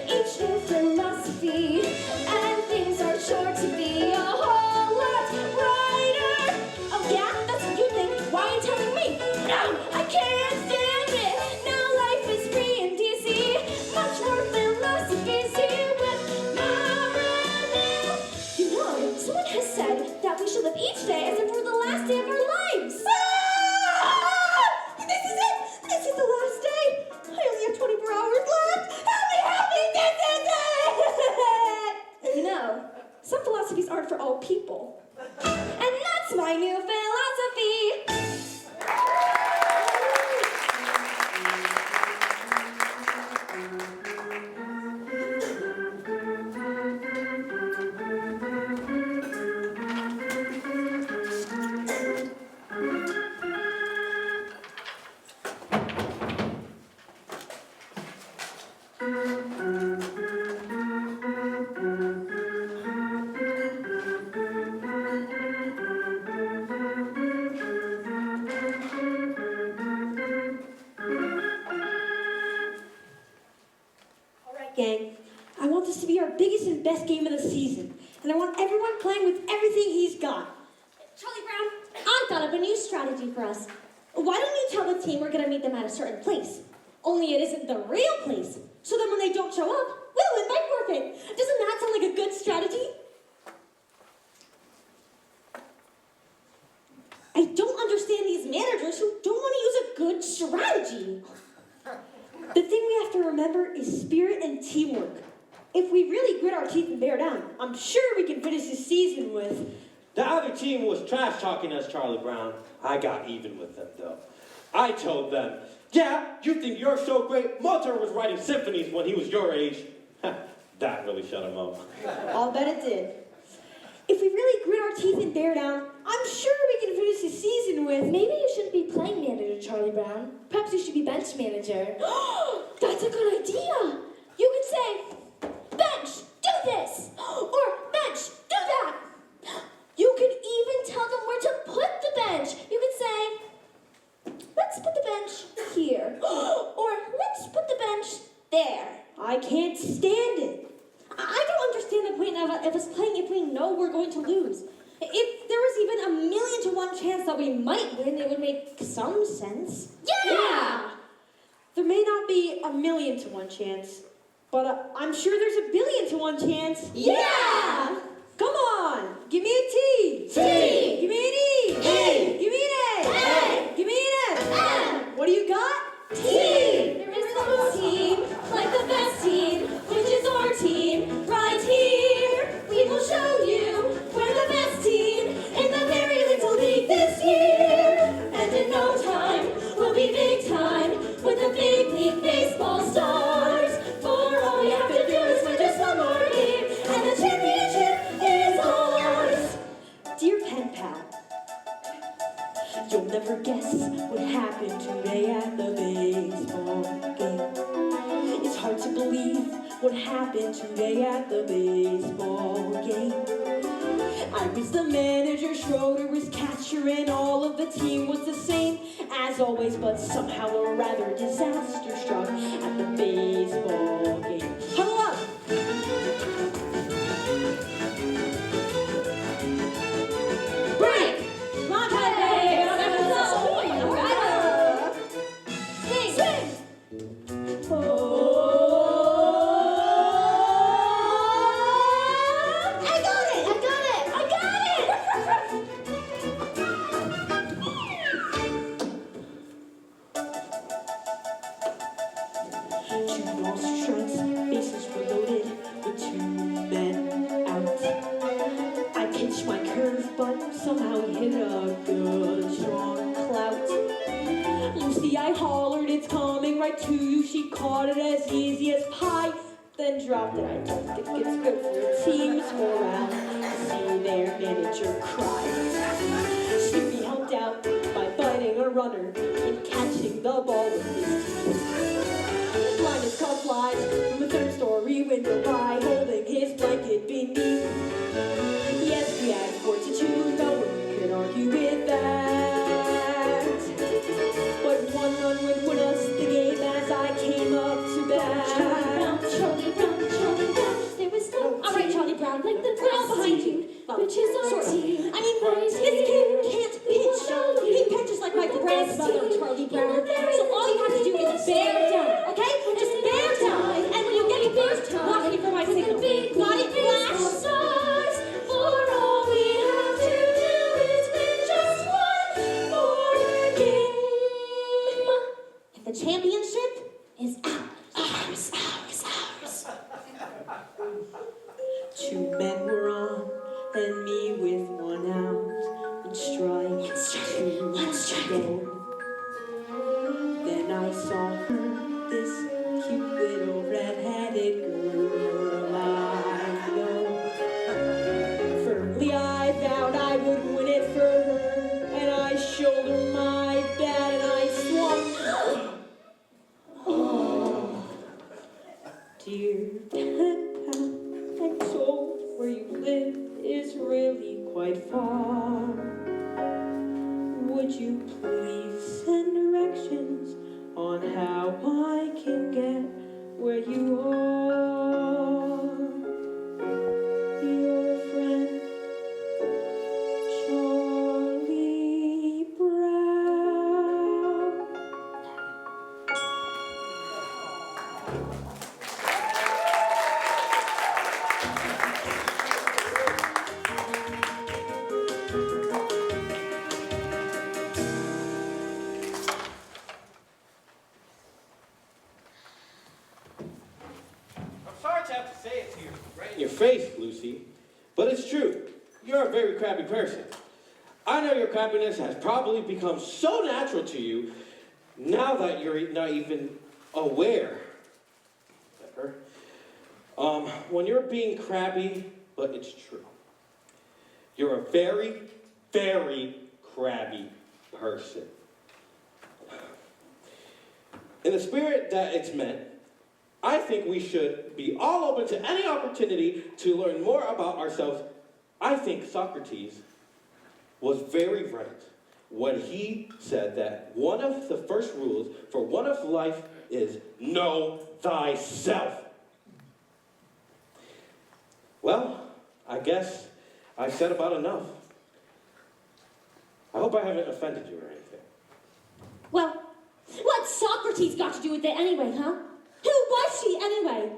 each new philosophy, and things are sure to be a whole lot brighter. Oh yeah, that's what you think. Why are you telling me? No, I can't stand it. Now life is free and easy. Much more philosophies here with Maribel. You know, someone has said that we should live each day as if it were the last day of our lives. This is it! This is the last day! I only have 24 hours left! Help me! This is it! You know, some philosophies aren't for all people. And that's my new philosophy! Gang, I want this to be our biggest and best game of the season, and I want everyone playing with everything he's got. Charlie Brown, I thought of a new strategy for us. Why don't you tell the team we're gonna meet them at a certain place? Only it isn't the real place. So then when they don't show up, we'll invite forfeit. Doesn't that sound like a good strategy? I don't understand these managers who don't want to use a good strategy. The thing we have to remember is spirit and teamwork. If we really grit our teeth and bear down, I'm sure we can finish this season with... The other team was trash talking us, Charlie Brown. I got even with them, though. I told them, yeah, you think you're so great. Mozart was writing symphonies when he was your age. That really shut him up. I'll bet it did. If we really grit our teeth and bear down, I'm sure we can finish this season with... Maybe you shouldn't be playing manager, Charlie Brown. Perhaps you should be bench manager. That's a good idea! You could say, bench, do this! Or bench, do that! You could even tell them where to put the bench. You could say, let's put the bench here. Or let's put the bench there. I can't stand it. I don't understand the point of us playing if we know we're going to lose. If there was even 1,000,000 to 1 chance that we might win, it would make some sense. Yeah! There may not be 1,000,000 to 1 chance, but I'm sure there's 1,000,000,000 to 1 chance. Yeah! Come on, give me a T. T. Give me an E. E. Give me an A. A. Give me an F. F. What do you got? Team! There is no team like the best team, which is our team right here. We will show you we're the best team in the very little league this year. And in no time, we'll be big time with the big league baseball stars. For all we have to do is win just one more game, and the championship is ours. Dear Pen Pal, you'll never guess what happened today at the baseball game. It's hard to believe what happened today at the baseball game. I was the manager, Schroeder was catcher, and all of the team was the same as always, but somehow a rather disaster struck at the baseball game. Huddle up! Break! Swing! I got it! Two balls, strikes, bases were loaded with 2 men out. I pitched my curve, but somehow he hit a good strong clout. Lucy, I hollered, it's coming right to you. She caught it as easy as pie, then dropped it. I don't think it's good for a team's morale to see their manager cry. Snoopy helped out by biting a runner and catching the ball with his teeth. Linus caught flies from the third story window by, holding his blanket beneath. Yes, we had fortitude, no one could argue with that. But one run would win us the game as I came up to bat. Charlie Brown, Charlie Brown, there was no All right, Charlie Brown, like the all behind you. which is our team. I mean, his kid can't pitch. He pitches like my grandmother, Charlie Brown. So all you have to do is bear down, okay? Just bear down. And when you get the first, watch me for my signal. Got it, Flash? Stars, for all we have to do is win just one more game. And the championship is ours, ours, ours. Two men were on, and me with one out. And strike, go. Then I saw her, this cute little red-headed girl I know. Firmly I vowed I would win it for her, and I showed her my bat and I swung. Oh, dear pen pal, I'm told where you live is really quite far. Would you please send directions on how I can get where you are? Your friend, Charlie Brown. I'm sorry to have to say it to you right in your face, Lucy, but it's true. You're a very crabby person. I know your crabbiness has probably become so natural to you now that you're not even aware. When you're being crabby, but it's true. You're a very, very crabby person. In the spirit that it's meant, I think we should be all open to any opportunity to learn more about ourselves. I think Socrates was very right when he said that one of the first rules for one of life is know thyself. Well, I guess I've said about enough. I hope I haven't offended you or anything. Well, what's Socrates got to do with it anyway, huh? Who was she anyway?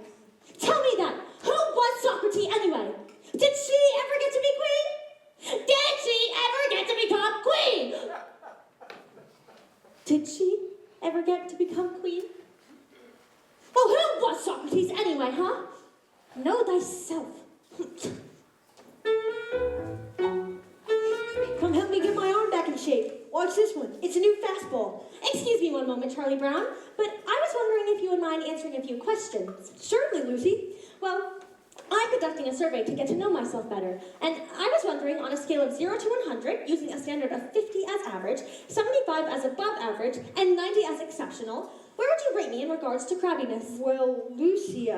Tell me that. Who was Socrates anyway? Did she ever get to be queen? Did she ever get to become queen? Did she ever get to become queen? Well, who was Socrates anyway, huh? Know thyself. Come help me get my arm back in shape. Watch this one. It's a new fastball. Excuse me one moment, Charlie Brown, but I was wondering if you would mind answering a few questions. Certainly, Lucy. Well, I'm conducting a survey to get to know myself better, and I was wondering, on a scale of 0 to 100, using a standard of 50 as average, 75 as above average, and 90 as exceptional, where would you rate me in regards to crabbiness? Well, Lucy,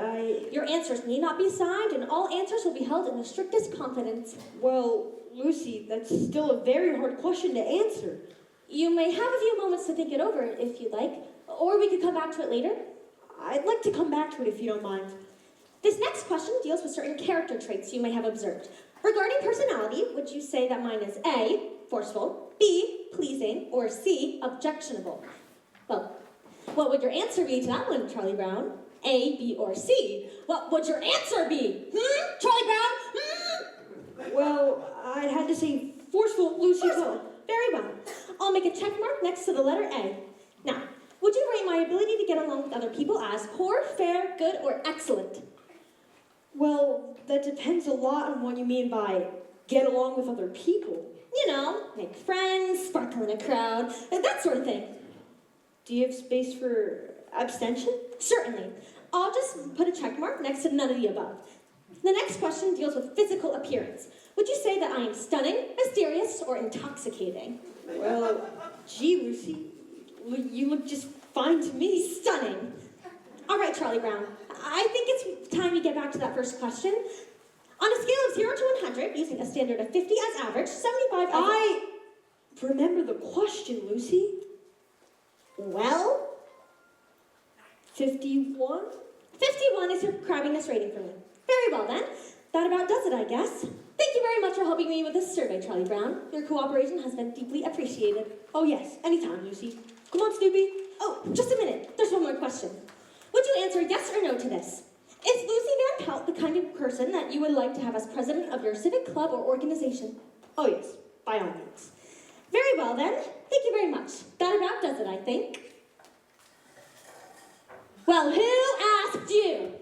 Your answers need not be signed, and all answers will be held in the strictest confidence. Well, Lucy, that's still a very hard question to answer. You may have a few moments to think it over, if you'd like, or we could come back to it later. I'd like to come back to it if you don't mind. This next question deals with certain character traits you may have observed. Regarding personality, would you say that mine is A, forceful, B, pleasing, or C, objectionable? Well, what would your answer be to that one, Charlie Brown? A, B, or C? What would your answer be? Charlie Brown? Well, I'd have to say forceful, Lucy. Forceful. Very well. I'll make a check mark next to the letter A. Now, would you rate my ability to get along with other people as poor, fair, good, or excellent? Well, that depends a lot on what you mean by get along with other people. You know, make friends, sparkle in a crowd, that sort of thing. Do you have space for abstention? Certainly. I'll just put a check mark next to none of the above. The next question deals with physical appearance. Would you say that I am stunning, mysterious, or intoxicating? Well, gee, Lucy, you look just fine to me. Stunning. All right, Charlie Brown. I think it's time you get back to that first question. On a scale of 0 to 100, using a standard of 50 as average, 75 as... I remember the question, Lucy. Well? 51? 51 is your crabbiness rating for me. Very well, then. That about does it, I guess. Thank you very much for helping me with this survey, Charlie Brown. Your cooperation has been deeply appreciated. Oh yes, anytime, Lucy. Come on, Snoopy. Oh, just a minute. There's one more question. Would you answer yes or no to this? Is Lucy Van Pelt the kind of person that you would like to have as president of your civic club or organization? Oh yes, by all means. Very well, then. Thank you very much. That about does it, I think. Well, who asked you?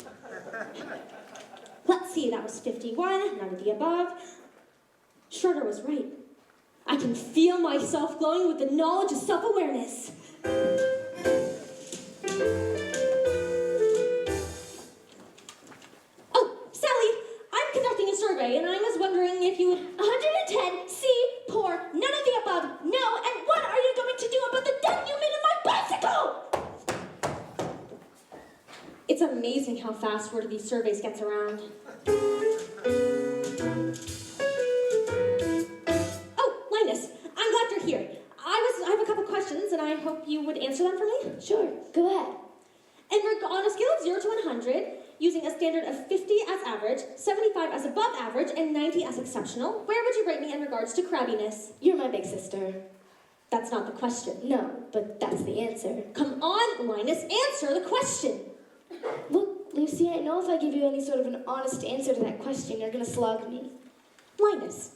Let's see, that was 51, none of the above. Schroeder was right. I can feel myself glowing with the knowledge of self-awareness. Oh, Sally, I'm conducting a survey, and I was wondering if you would... 110, C, poor, none of the above, no, and what are you going to do about the dent you made in my bicycle? It's amazing how fast word of these surveys gets around. Oh, Linus, I'm glad you're here. I have a couple questions, and I hope you would answer them for me. Sure, go ahead. And we're on a scale of 0 to 100, using a standard of 50 as average, 75 as above average, and 90 as exceptional, where would you rate me in regards to crabbiness? You're my big sister. That's not the question. No, but that's the answer. Come on, Linus, answer the question. Look, Lucy, I know if I give you any sort of an honest answer to that question, you're gonna slug me. Linus,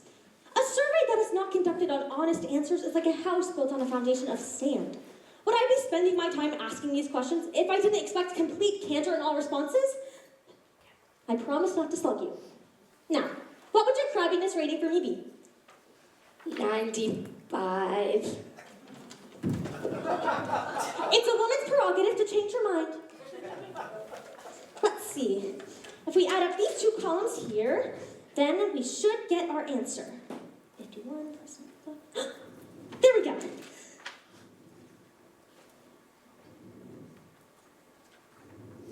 a survey that is not conducted on honest answers is like a house built on a foundation of sand. Would I be spending my time asking these questions if I didn't expect complete candor in all responses? I promise not to slug you. Now, what would your crabbiness rating for me be? 95. It's a woman's prerogative to change her mind. Let's see. If we add up these two columns here, then we should get our answer. 51%. There we go.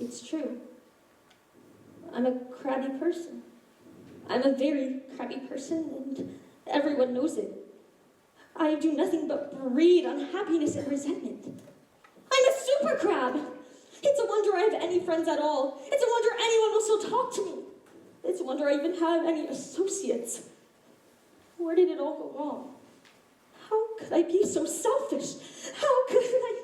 It's true. I'm a crabby person. I'm a very crabby person, and everyone knows it. I do nothing but breed unhappiness and resentment. I'm a super crab. It's a wonder I have any friends at all. It's a wonder anyone will still talk to me. It's a wonder I even have any associates. Where did it all go wrong? How could I be so selfish? How could I?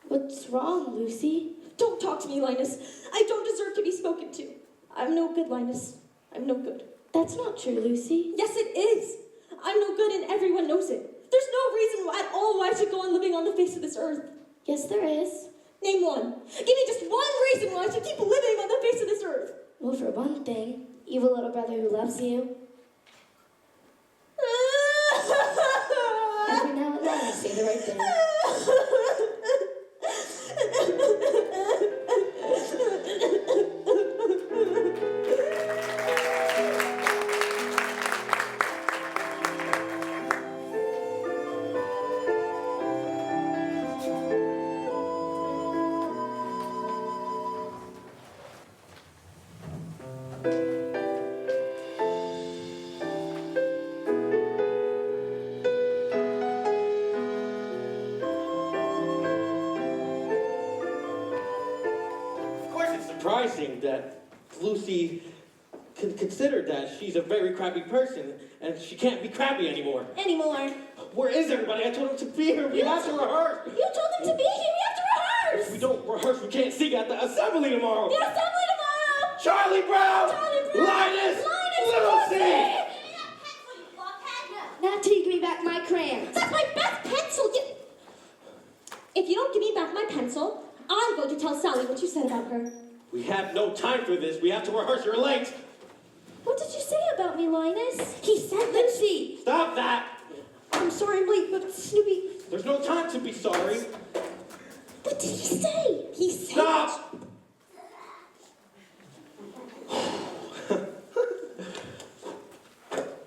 What's wrong, Lucy? Don't talk to me, Linus. I don't deserve to be spoken to. I'm no good, Linus. I'm no good. That's not true, Lucy. Yes, it is. I'm no good and everyone knows it. There's no reason at all why I should go on living on the face of this earth. Yes, there is. Name one. Give me just one reason why I should keep living on the face of this earth. Well, for one thing, you have a little brother who loves you. Every now and then I say the right thing. Surprising that Lucy considered that she's a very crabby person and she can't be crabby anymore. Anymore. Where is everybody? I told them to be here. We have to rehearse. You told them to be here. We have to rehearse. If we don't rehearse, we can't sing at the assembly tomorrow. The assembly tomorrow. Charlie Brown! Charlie Brown! Linus! Little Little C! C! Not till you give me back my crayons. That's my best pencil. If you don't give me back my pencil, I'm going to tell Sally what you said about her. We have no time for this. We have to rehearse. You're late. What did you say about me, Linus? He said Lucy. Stop that. I'm sorry I'm late, but Snoopy... There's no time to be sorry. What did he say? He said... Stop.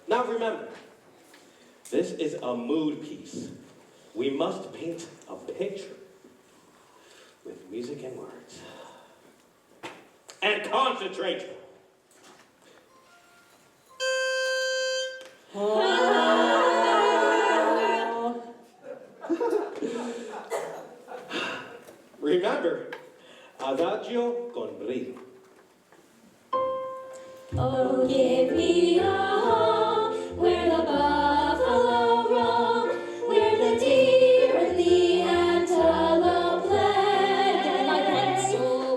Now remember, this is a mood piece. We must paint a picture with music and words. And concentrate. Remember, adagio con brio. Oh, give me a home where the buffalo roam, where the deer and the antelope play,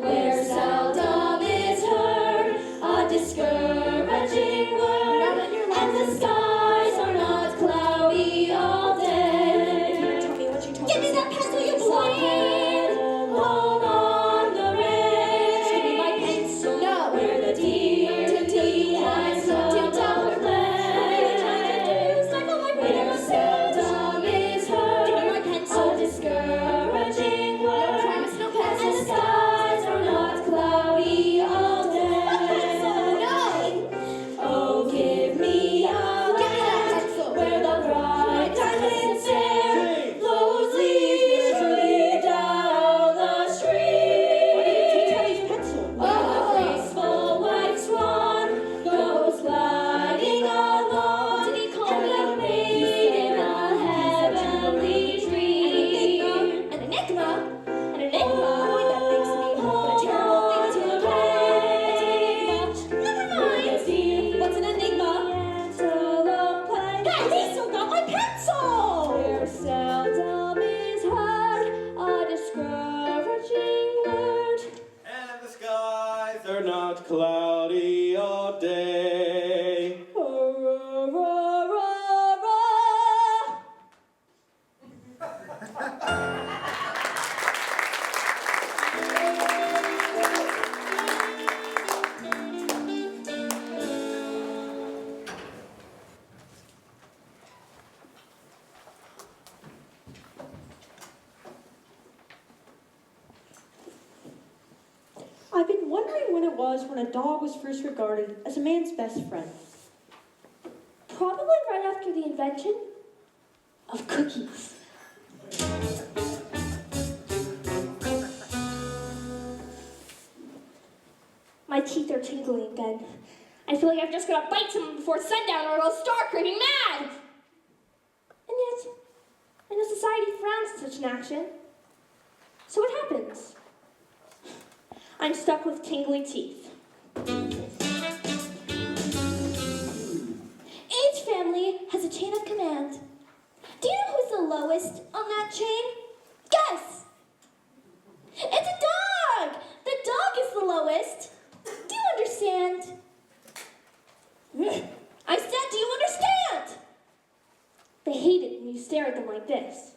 where seldom is heard a discouraging word, and the skies are not cloudy all day. Give me that pencil, you blind! Home on the range. Give me my pencil. No. Where the deer and the antelope play. Where seldom is heard a discouraging word, and the skies are not cloudy all day. Oh, give me a land where the bright diamond sand flows leisurely down the street. Where the graceful white swan goes gliding along, and the maid in a heavenly dream. An enigma. Boy, that makes me what a terrible thing to play. Never mind. What's an enigma? Hey, he still got my pencil. Where seldom is heard a discouraging word. And the skies are not cloudy all day. I've been wondering when it was when a dog was first regarded as a man's best friend. Probably right after the invention of cookies. My teeth are tingling again. I feel like I'm just gonna bite someone before sundown or I'll start raving mad. And yet, I know society frowns at such an action. So what happens? I'm stuck with tingly teeth. Each family has a chain of command. Do you know who's the lowest on that chain? Guess! It's a dog! The dog is the lowest. Do you understand? I said, do you understand? They hate it when you stare at them like this.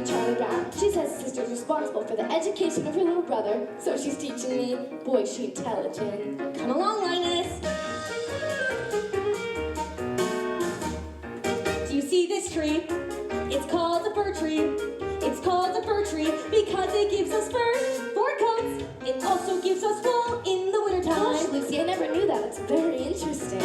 Charlie Brown. She says his sister's responsible for the education of her little brother, so she's teaching me. Boy, she intelligent. Come along, Linus. Do you see this tree? It's called the fir tree. It's called the fir tree because it gives us fur, 4 coats. It also gives us wool in the wintertime. Gosh, Lucy, I never knew that. It's very interesting.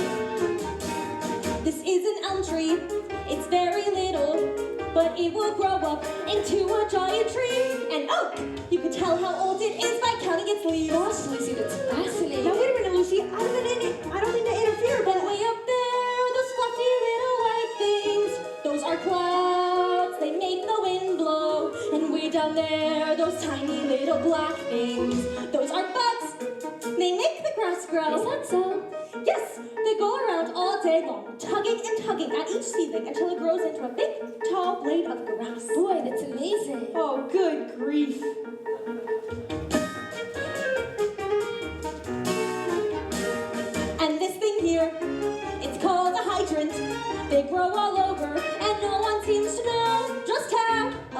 This is an elm tree. It's very little, but it will grow up into a giant tree. An oak! You can tell how old it is by counting its leaves. Gosh, Lucy, that's fascinating. Now wait a minute, Lucy. I don't mean to interfere, But but way up there, those fluffy little white things, those are clouds. They make the wind blow. And way down there, those tiny little black things, those are bugs. They make the grass grow. Is that so? Yes, they go around all day long, tugging and tugging at each seedling until it grows into a big, tall blade of grass. Boy, that's amazing. oh, good grief.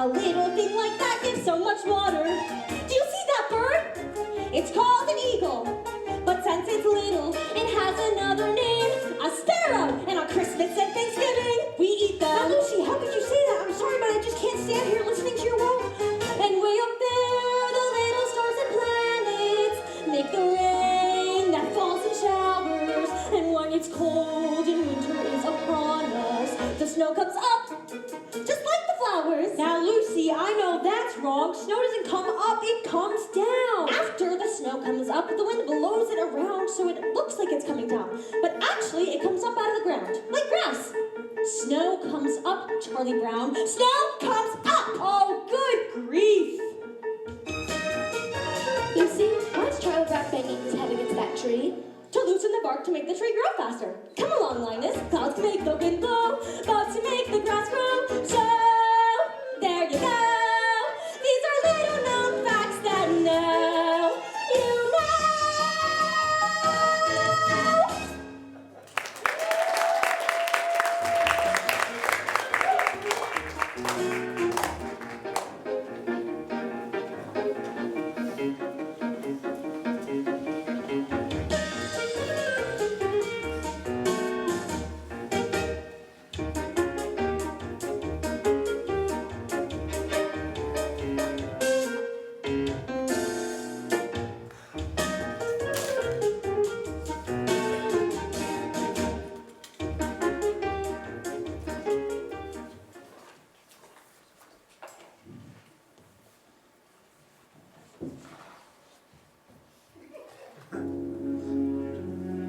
A little thing like that gives so much water. Do you see that bird? It's called an eagle. But since it's little, it has another name, a sparrow. And on Christmas and Thanksgiving, we eat them. Now, Lucy, how could you say that? I'm sorry, but I just can't stand here listening to your woe. And way up there, the little stars and planets make the rain that falls in showers. And when it's cold and winter is upon us, the snow comes up, just like the flowers. Now, Lucy, I know that's wrong. Snow doesn't come up, it comes down. After the snow comes up, the wind blows it around so it looks like it's coming down. But actually, it comes up out of the ground, like grass. Snow comes up, Charlie Brown. Snow comes up! Oh, good grief. Lucy, why is Charlie Brown banging his head against that tree? To loosen the bark to make the tree grow faster. Come along, Linus. Clouds to make the wind blow, bugs to make the grass grow. So, there you go. These are little known facts that now you know.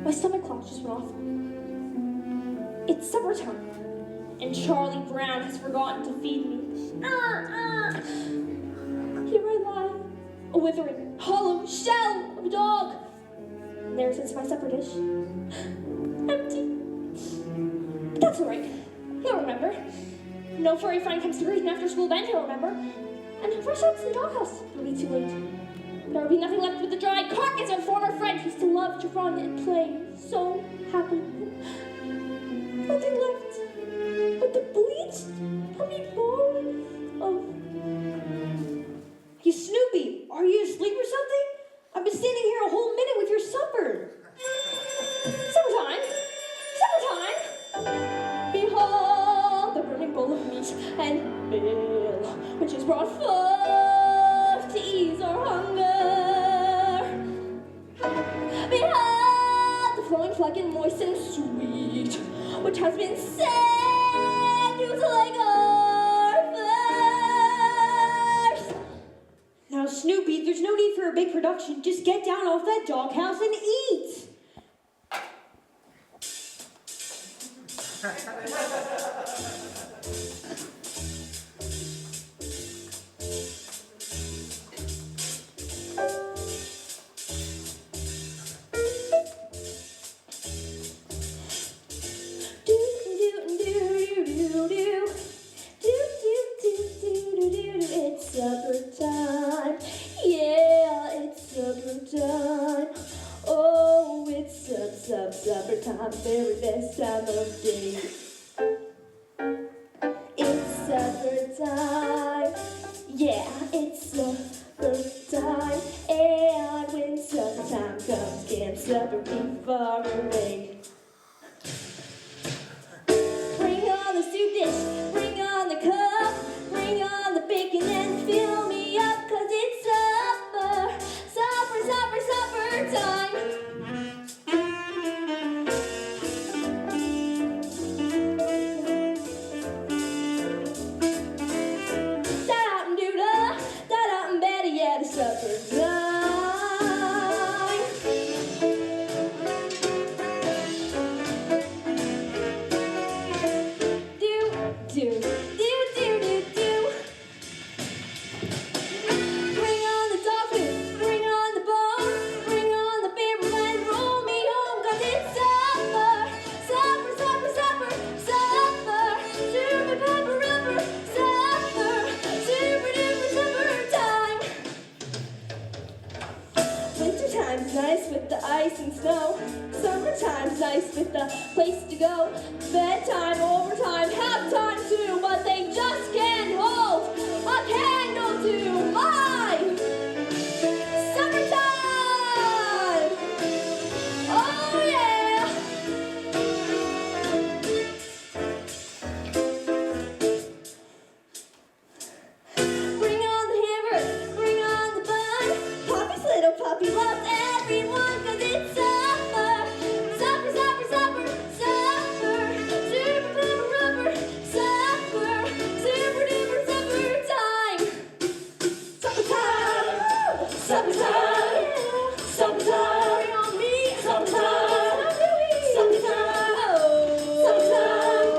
My stomach clock just went off. It's supper time, and Charlie Brown has forgotten to feed me. Here I lie, a withering, hollow shell of a dog. And there sits my supper dish, empty. But that's all right. He'll remember. No furry friend comes to greet him after school, then he'll remember. And he'll rush out to the doghouse. It'll be too late. There will be nothing left but the dried carcass of a former friend who used to love to run and play so happily. Nothing left but the bleached, tummy bones of... Hey, Snoopy, are you asleep or something? I've been standing here a whole minute with your supper. Supper time! Supper time! Behold the burning bowl of meat and ale, which is brought forth to ease our hunger. Behold the flowing flood and moist and sweet, which has been sent to slake our thirst. Now, Snoopy, there's no need for a big production. Just get down off that doghouse and eat. It's supper time. Yeah, it's supper time. Oh, it's supper time. Very best time of day. It's supper time. Yeah, it's supper time. And when supper time comes, can supper be far away? Bring on the soup dish, bring on the cup, bring on the bacon and fill me up, 'cause it's supper, supper, supper, supper time. Da-da-doo-da, da-da-and-better, yeah, it's supper time. Do, do, do, do, do. Bring on the dog food, bring on the bone, bring on the beer and roll me home, 'cause it's supper, supper, supper, supper, supper, super pepper rubber, supper, super duper supper time. Wintertime's nice with the ice and snow. Summertime's nice with the place to go. Bedtime, overtime, halftime too, but they just can't hold Summertime, summertime, on me, summertime, summertime, summertime,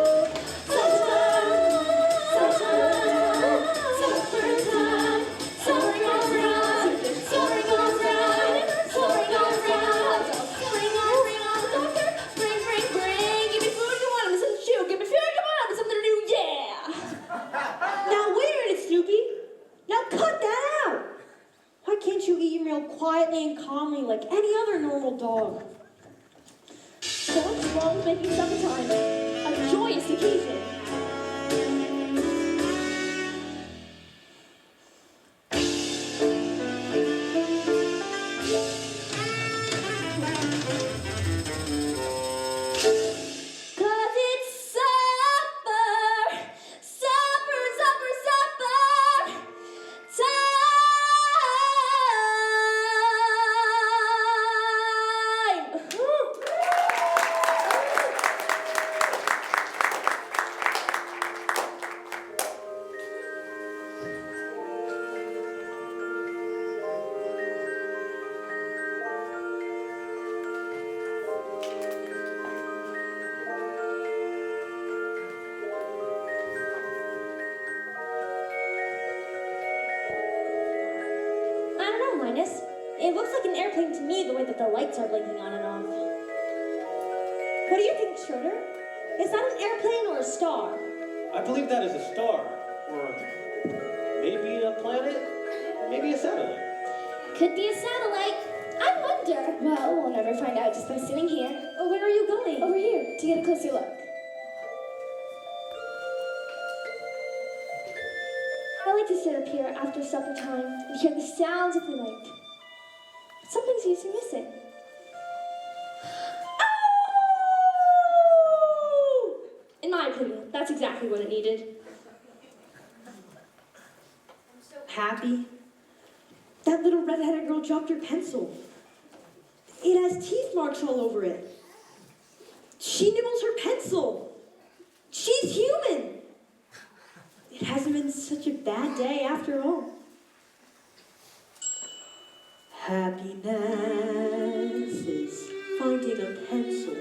summertime, summertime, soaring on round, soaring on round, soaring on round, soaring on round, doctor, bring, bring, bring, give me food, come on, I'm something to chew, give me food, come on, I'm something to do, yeah. Now wait a minute, Snoopy. Now cut that out. Why can't you eat your meal quietly and calmly like any other normal dog? So what's wrong with making summertime a joyous occasion? Cause it's supper, supper, supper, supper I don't know, Linus. It looks like an airplane to me the way that the lights are blinking on and off. What do you think, Schroeder? Is that an airplane or a star? I believe that is a star, or maybe a planet, maybe a satellite. Could be a satellite. I wonder. Well, we'll never find out just by sitting here. Oh, where are you going? Over here, to get a closer look. I like to sit up here after supper time and hear the sounds of the lake. But something seems to be missing. Oh! In my opinion, that's exactly what it needed. Happy? That little red-headed girl dropped her pencil. It has teeth marks all over it. She nibbles her pencil. She's human. It hasn't been such a bad day after all. Happiness is finding a pencil.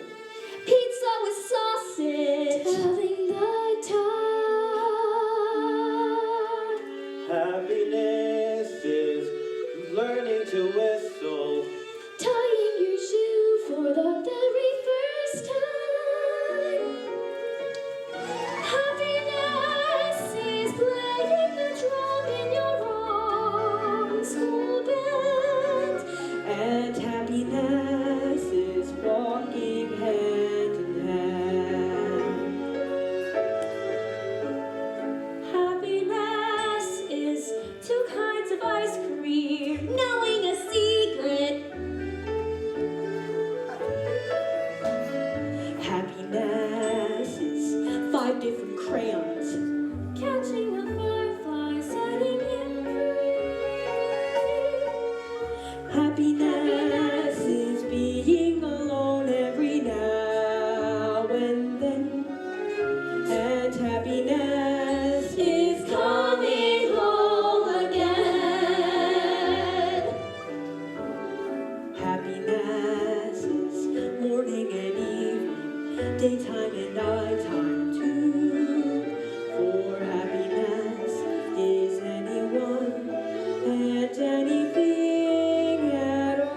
Pizza with sausage. Telling the time. Happiness is learning to whistle. Tying your shoe for the very first time. Happiness is playing the drum in your own school band. And happiness is walking hand in hand. Happiness is 2 kinds of ice cream, knowing a secret. Happiness is 5 different crayons. Catching a firefly, setting him free. Happiness is being alone every now and then. And happiness Is coming home again. happiness is morning and evening, daytime and nighttime too. For happiness is anyone and anything at all.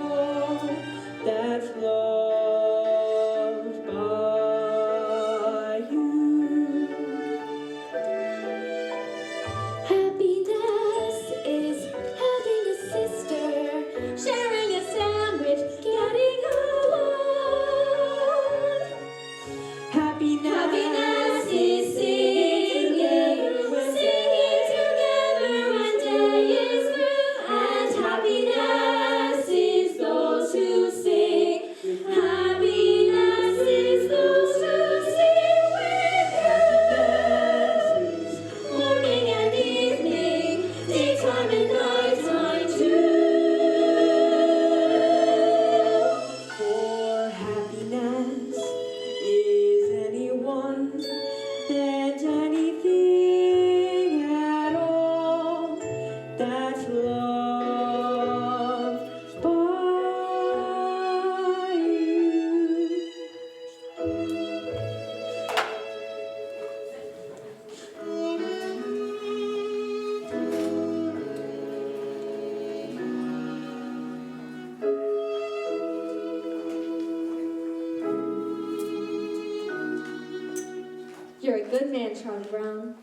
good man, Charlie Brown.